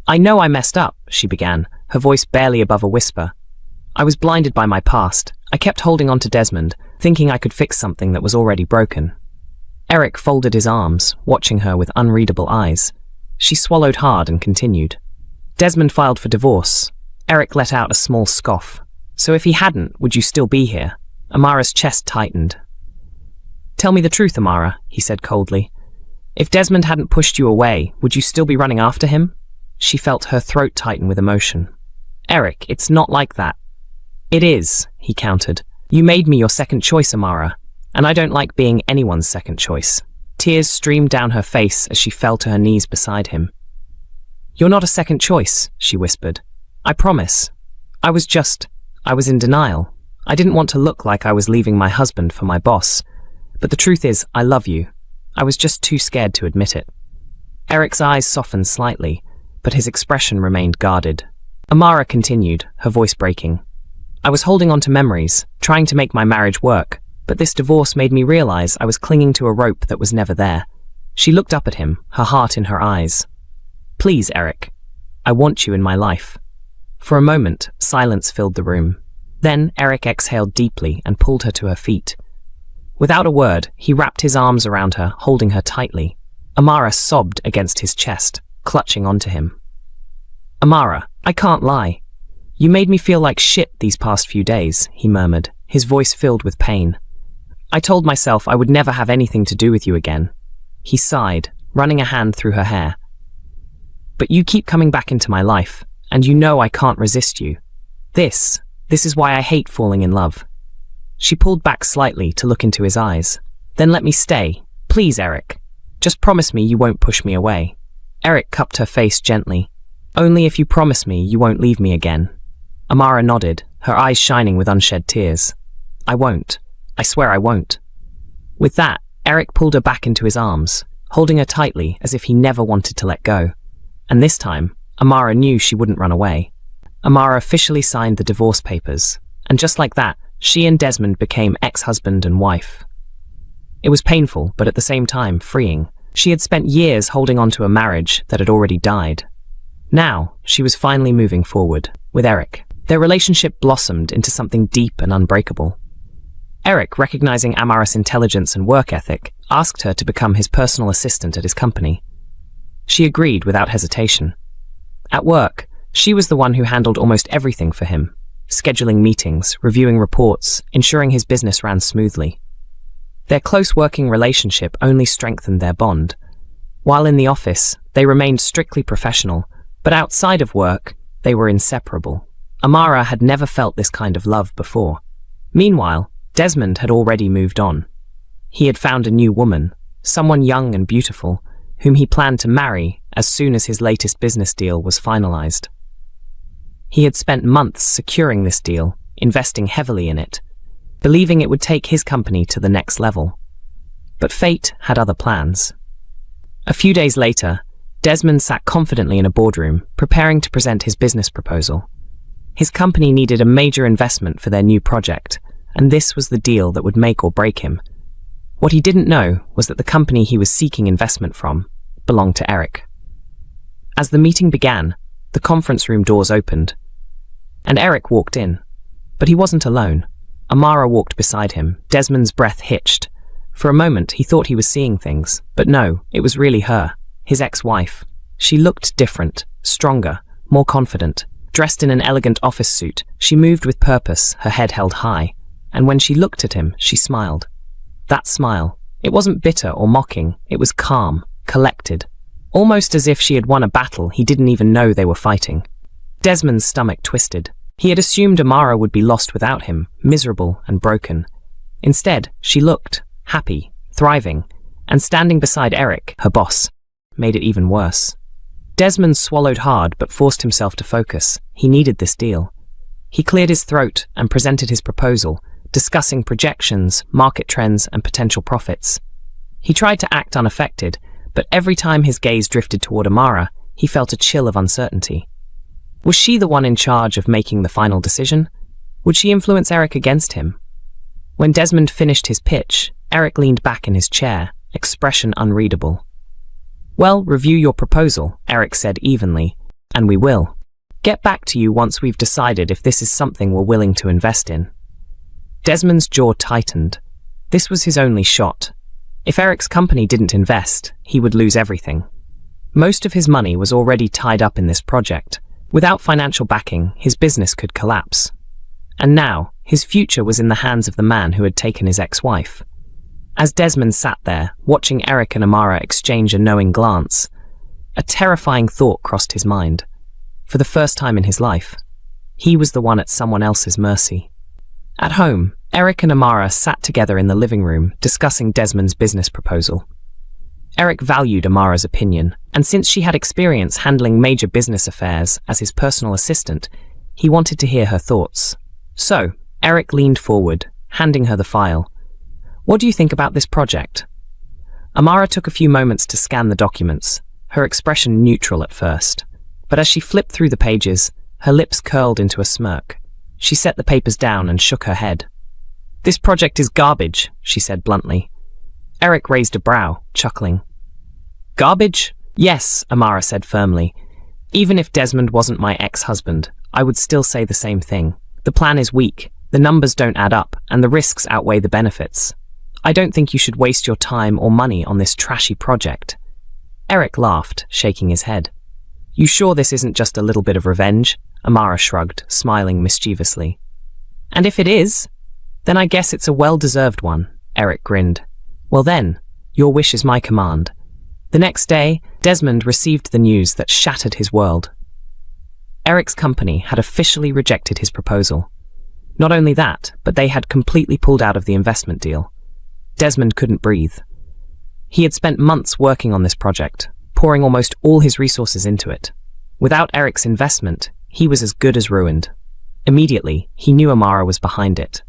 "I know I messed up," she began, her voice barely above a whisper. "I was blinded by my past. I kept holding on to Desmond, thinking I could fix something that was already broken." Eric folded his arms, watching her with unreadable eyes. She swallowed hard and continued. Desmond filed for divorce. Eric let out a small scoff. So if he hadn't, would you still be here? Amara's chest tightened. Tell me the truth, Amara, he said coldly. If Desmond hadn't pushed you away, would you still be running after him? She felt her throat tighten with emotion. Eric, it's not like that. It is, he countered. You made me your second choice, Amara, and I don't like being anyone's second choice. Tears streamed down her face as she fell to her knees beside him. You're not a second choice, she whispered. I promise. I was in denial. I didn't want to look like I was leaving my husband for my boss. But the truth is, I love you. I was just too scared to admit it. Eric's eyes softened slightly, but his expression remained guarded. Amara continued, her voice breaking. I was holding on to memories, trying to make my marriage work, but this divorce made me realize I was clinging to a rope that was never there. She looked up at him, her heart in her eyes. Please, Eric. I want you in my life. For a moment, silence filled the room. Then Eric exhaled deeply and pulled her to her feet. Without a word, he wrapped his arms around her, holding her tightly. Amara sobbed against his chest, clutching onto him. Amara, I can't lie. You made me feel like shit these past few days, he murmured, his voice filled with pain. I told myself I would never have anything to do with you again. He sighed, running a hand through her hair. But you keep coming back into my life, and you know I can't resist you. This is why I hate falling in love. She pulled back slightly to look into his eyes. Then let me stay. Please, Eric. Just promise me you won't push me away. Eric cupped her face gently. Only if you promise me you won't leave me again. Amara nodded, her eyes shining with unshed tears. I won't. I swear I won't. With that, Eric pulled her back into his arms, holding her tightly as if he never wanted to let go. And this time, Amara knew she wouldn't run away. Amara officially signed the divorce papers, and just like that, she and Desmond became ex-husband and wife. It was painful, but at the same time, freeing. She had spent years holding on to a marriage that had already died. Now, she was finally moving forward, with Eric. Their relationship blossomed into something deep and unbreakable. Eric, recognizing Amara's intelligence and work ethic, asked her to become his personal assistant at his company. She agreed without hesitation. At work, she was the one who handled almost everything for him, scheduling meetings, reviewing reports, ensuring his business ran smoothly. Their close working relationship only strengthened their bond. While in the office, they remained strictly professional, but outside of work, they were inseparable. Amara had never felt this kind of love before. Meanwhile, Desmond had already moved on. He had found a new woman, someone young and beautiful, whom he planned to marry as soon as his latest business deal was finalized. He had spent months securing this deal, investing heavily in it, believing it would take his company to the next level. But fate had other plans. A few days later, Desmond sat confidently in a boardroom, preparing to present his business proposal. His company needed a major investment for their new project, and this was the deal that would make or break him. What he didn't know was that the company he was seeking investment from belonged to Eric. As the meeting began, the conference room doors opened, and Eric walked in. But he wasn't alone. Amara walked beside him. Desmond's breath hitched. For a moment, he thought he was seeing things, but no, it was really her, his ex-wife. She looked different, stronger, more confident. Dressed in an elegant office suit, she moved with purpose, her head held high, and when she looked at him, she smiled. That smile, it wasn't bitter or mocking, it was calm, collected, almost as if she had won a battle he didn't even know they were fighting. Desmond's stomach twisted. He had assumed Amara would be lost without him, miserable and broken. Instead, she looked happy, thriving, and standing beside Eric, her boss, made it even worse. Desmond swallowed hard but forced himself to focus. He needed this deal. He cleared his throat and presented his proposal, discussing projections, market trends, and potential profits. He tried to act unaffected, but every time his gaze drifted toward Amara, he felt a chill of uncertainty. Was she the one in charge of making the final decision? Would she influence Eric against him? When Desmond finished his pitch, Eric leaned back in his chair, expression unreadable. Well, review your proposal, Eric said evenly, and we will. Get back to you once we've decided if this is something we're willing to invest in. Desmond's jaw tightened. This was his only shot. If Eric's company didn't invest, he would lose everything. Most of his money was already tied up in this project. Without financial backing, his business could collapse. And now, his future was in the hands of the man who had taken his ex-wife. As Desmond sat there, watching Eric and Amara exchange a knowing glance, a terrifying thought crossed his mind. For the first time in his life, he was the one at someone else's mercy. At home, Eric and Amara sat together in the living room, discussing Desmond's business proposal. Eric valued Amara's opinion, and since she had experience handling major business affairs as his personal assistant, he wanted to hear her thoughts. So, Eric leaned forward, handing her the file. "What do you think about this project?" Amara took a few moments to scan the documents, her expression neutral at first. But as she flipped through the pages, her lips curled into a smirk. She set the papers down and shook her head. "This project is garbage," she said bluntly. Eric raised a brow, chuckling. "Garbage?" "Yes," Amara said firmly. "Even if Desmond wasn't my ex-husband, I would still say the same thing. The plan is weak, the numbers don't add up, and the risks outweigh the benefits. I don't think you should waste your time or money on this trashy project." Eric laughed, shaking his head. "You sure this isn't just a little bit of revenge?" Amara shrugged, smiling mischievously. "And if it is, then I guess it's a well-deserved one," Eric grinned. "Well then, your wish is my command." The next day, Desmond received the news that shattered his world. Eric's company had officially rejected his proposal. Not only that, but they had completely pulled out of the investment deal. Desmond couldn't breathe. He had spent months working on this project, pouring almost all his resources into it. Without Eric's investment, he was as good as ruined. Immediately, he knew Amara was behind it.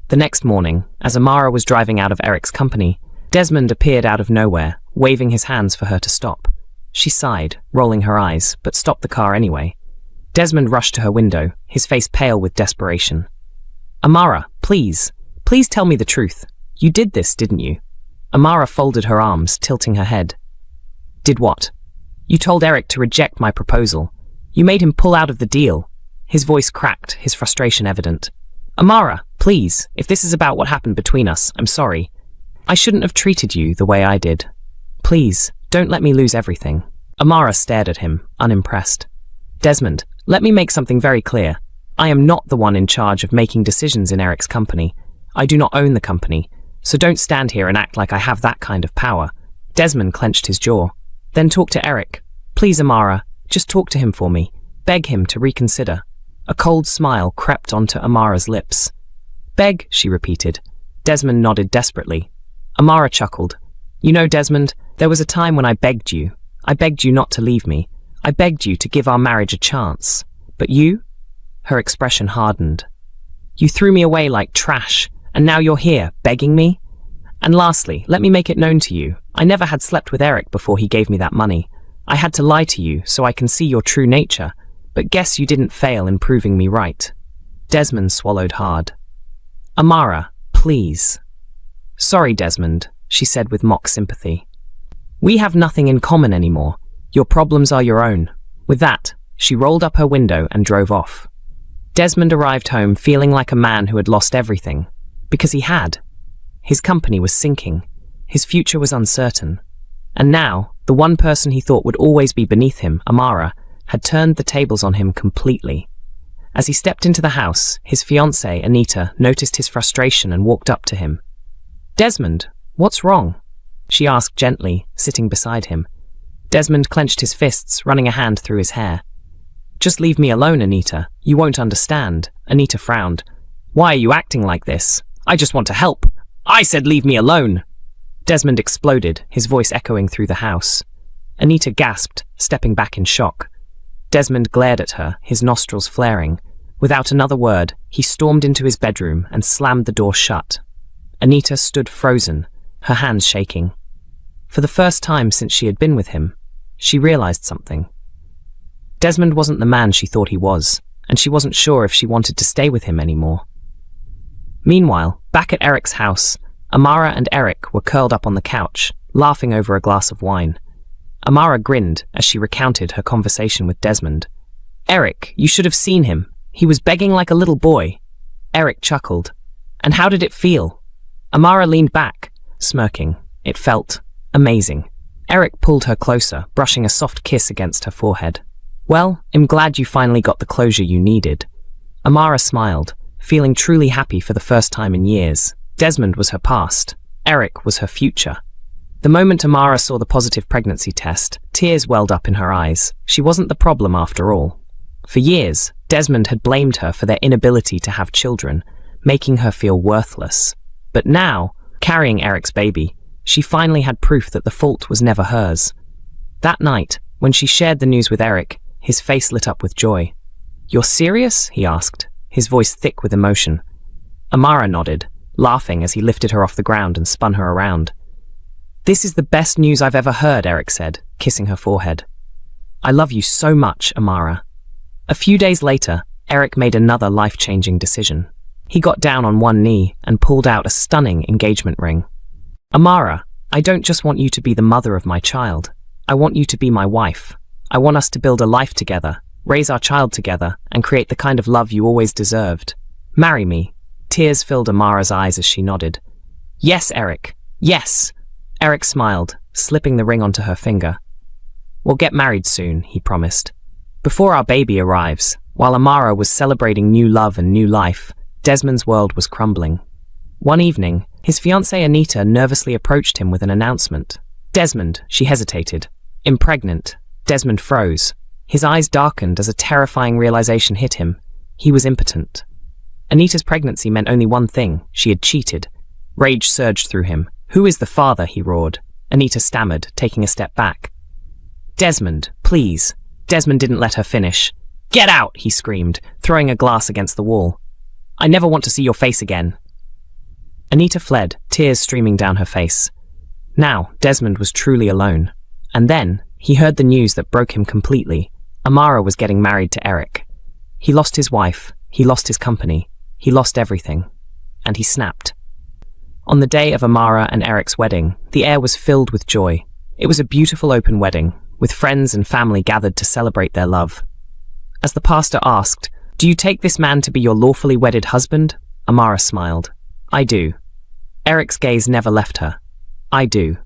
The next morning, as Amara was driving out of Eric's company, Desmond appeared out of nowhere, waving his hands for her to stop. She sighed, rolling her eyes, but stopped the car anyway. Desmond rushed to her window, his face pale with desperation. "Amara, please tell me the truth. You did this, didn't you?" Amara folded her arms, tilting her head. "Did what?" "You told Eric to reject my proposal. You made him pull out of the deal." His voice cracked, his frustration evident. "Amara, please, if this is about what happened between us, I'm sorry. I shouldn't have treated you the way I did. Please, don't let me lose everything." Amara stared at him, unimpressed. "Desmond, let me make something very clear. I am not the one in charge of making decisions in Eric's company. I do not own the company, so don't stand here and act like I have that kind of power." Desmond clenched his jaw. "Then talk to Eric. Please, Amara, just talk to him for me. Beg him to reconsider." A cold smile crept onto Amara's lips. "Beg," she repeated. Desmond nodded desperately. Amara chuckled. "You know, Desmond, there was a time when I begged you. I begged you not to leave me. I begged you to give our marriage a chance. But you?" Her expression hardened. "You threw me away like trash, and now you're here, begging me? And lastly, let me make it known to you, I never had slept with Eric before he gave me that money. I had to lie to you so I can see your true nature, but guess you didn't fail in proving me right." Desmond swallowed hard. "Amara, please." "Sorry, Desmond," she said with mock sympathy. "We have nothing in common anymore. Your problems are your own." With that, she rolled up her window and drove off. Desmond arrived home feeling like a man who had lost everything. Because he had. His company was sinking. His future was uncertain. And now, the one person he thought would always be beneath him, Amara, had turned the tables on him completely. As he stepped into the house, his fiancée, Anita, noticed his frustration and walked up to him. "Desmond, what's wrong?" she asked gently, sitting beside him. Desmond clenched his fists, running a hand through his hair. "Just leave me alone, Anita. You won't understand." Anita frowned. "Why are you acting like this? I just want to help. I said leave me alone." Desmond exploded, his voice echoing through the house. Anita gasped, stepping back in shock. Desmond glared at her, his nostrils flaring. Without another word, he stormed into his bedroom and slammed the door shut. Anita stood frozen, her hands shaking. For the first time since she had been with him, she realized something. Desmond wasn't the man she thought he was, and she wasn't sure if she wanted to stay with him anymore. Meanwhile, back at Eric's house, Amara and Eric were curled up on the couch, laughing over a glass of wine. Amara grinned as she recounted her conversation with Desmond. "Eric, you should have seen him. He was begging like a little boy." Eric chuckled. "And how did it feel?" Amara leaned back, smirking. It felt amazing. Eric pulled her closer, brushing a soft kiss against her forehead. Well, I'm glad you finally got the closure you needed. Amara smiled, feeling truly happy for the first time in years. Desmond was her past. Eric was her future. The moment Amara saw the positive pregnancy test, tears welled up in her eyes. She wasn't the problem after all. For years, Desmond had blamed her for their inability to have children, making her feel worthless. But now, carrying Eric's baby, she finally had proof that the fault was never hers. That night, when she shared the news with Eric, his face lit up with joy. "You're serious?" he asked, his voice thick with emotion. Amara nodded, laughing as he lifted her off the ground and spun her around. "This is the best news I've ever heard," Eric said, kissing her forehead. "I love you so much, Amara." A few days later, Eric made another life-changing decision. He got down on one knee and pulled out a stunning engagement ring. "Amara, I don't just want you to be the mother of my child. I want you to be my wife. I want us to build a life together, raise our child together, and create the kind of love you always deserved. Marry me." Tears filled Amara's eyes as she nodded. "Yes, Eric. Yes." Eric smiled, slipping the ring onto her finger. "We'll get married soon," he promised. Before our baby arrives, while Amara was celebrating new love and new life, Desmond's world was crumbling. One evening, his fiancée Anita nervously approached him with an announcement. "Desmond," she hesitated. "Impregnant." Desmond froze. His eyes darkened as a terrifying realization hit him. He was impotent. Anita's pregnancy meant only one thing: she had cheated. Rage surged through him. "Who is the father?" he roared. Anita stammered, taking a step back. "Desmond, please." Desmond didn't let her finish. "Get out!" he screamed, throwing a glass against the wall. "I never want to see your face again." Anita fled, tears streaming down her face. Now, Desmond was truly alone. And then, he heard the news that broke him completely. Amara was getting married to Eric. He lost his wife, he lost his company, he lost everything. And he snapped. On the day of Amara and Eric's wedding, the air was filled with joy. It was a beautiful open wedding, with friends and family gathered to celebrate their love. As the pastor asked, "Do you take this man to be your lawfully wedded husband?" Amara smiled. "I do." Eric's gaze never left her. "I do."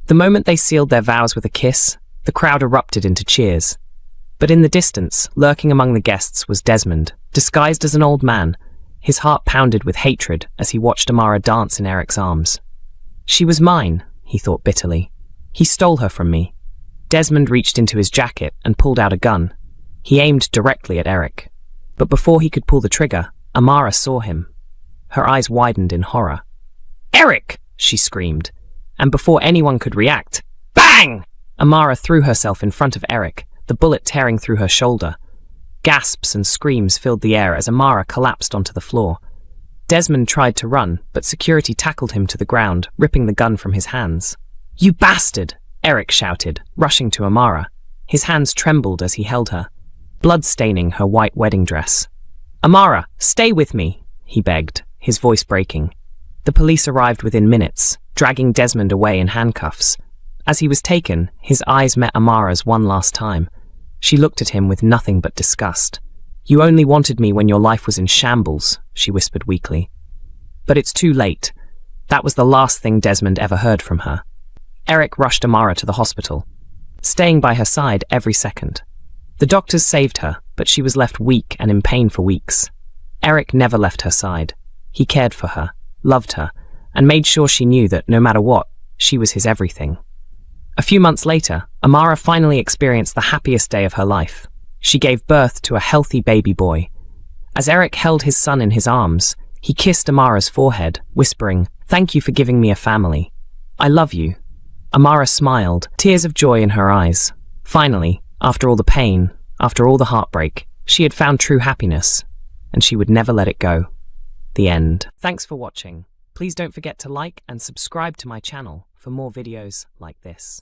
The moment they sealed their vows with a kiss, the crowd erupted into cheers. But in the distance, lurking among the guests, was Desmond, disguised as an old man. His heart pounded with hatred as he watched Amara dance in Eric's arms. "She was mine," he thought bitterly. "He stole her from me." Desmond reached into his jacket and pulled out a gun. He aimed directly at Eric. But before he could pull the trigger, Amara saw him. Her eyes widened in horror. "Eric!" she screamed. And before anyone could react, bang! Amara threw herself in front of Eric, the bullet tearing through her shoulder. Gasps and screams filled the air as Amara collapsed onto the floor. Desmond tried to run, but security tackled him to the ground, ripping the gun from his hands. "You bastard!" Eric shouted, rushing to Amara. His hands trembled as he held her, blood staining her white wedding dress. "Amara, stay with me," he begged, his voice breaking. The police arrived within minutes, dragging Desmond away in handcuffs. As he was taken, his eyes met Amara's one last time. She looked at him with nothing but disgust. "You only wanted me when your life was in shambles," she whispered weakly. But it's too late. That was the last thing Desmond ever heard from her. Eric rushed Amara to the hospital, staying by her side every second. The doctors saved her, but she was left weak and in pain for weeks. Eric never left her side. He cared for her, loved her, and made sure she knew that no matter what, she was his everything. A few months later, Amara finally experienced the happiest day of her life. She gave birth to a healthy baby boy. As Eric held his son in his arms, he kissed Amara's forehead, whispering, "Thank you for giving me a family. I love you." Amara smiled, tears of joy in her eyes. Finally, after all the pain, after all the heartbreak, she had found true happiness, and she would never let it go. The end. Thanks for watching. Please don't forget to like and subscribe to my channel for more videos like this.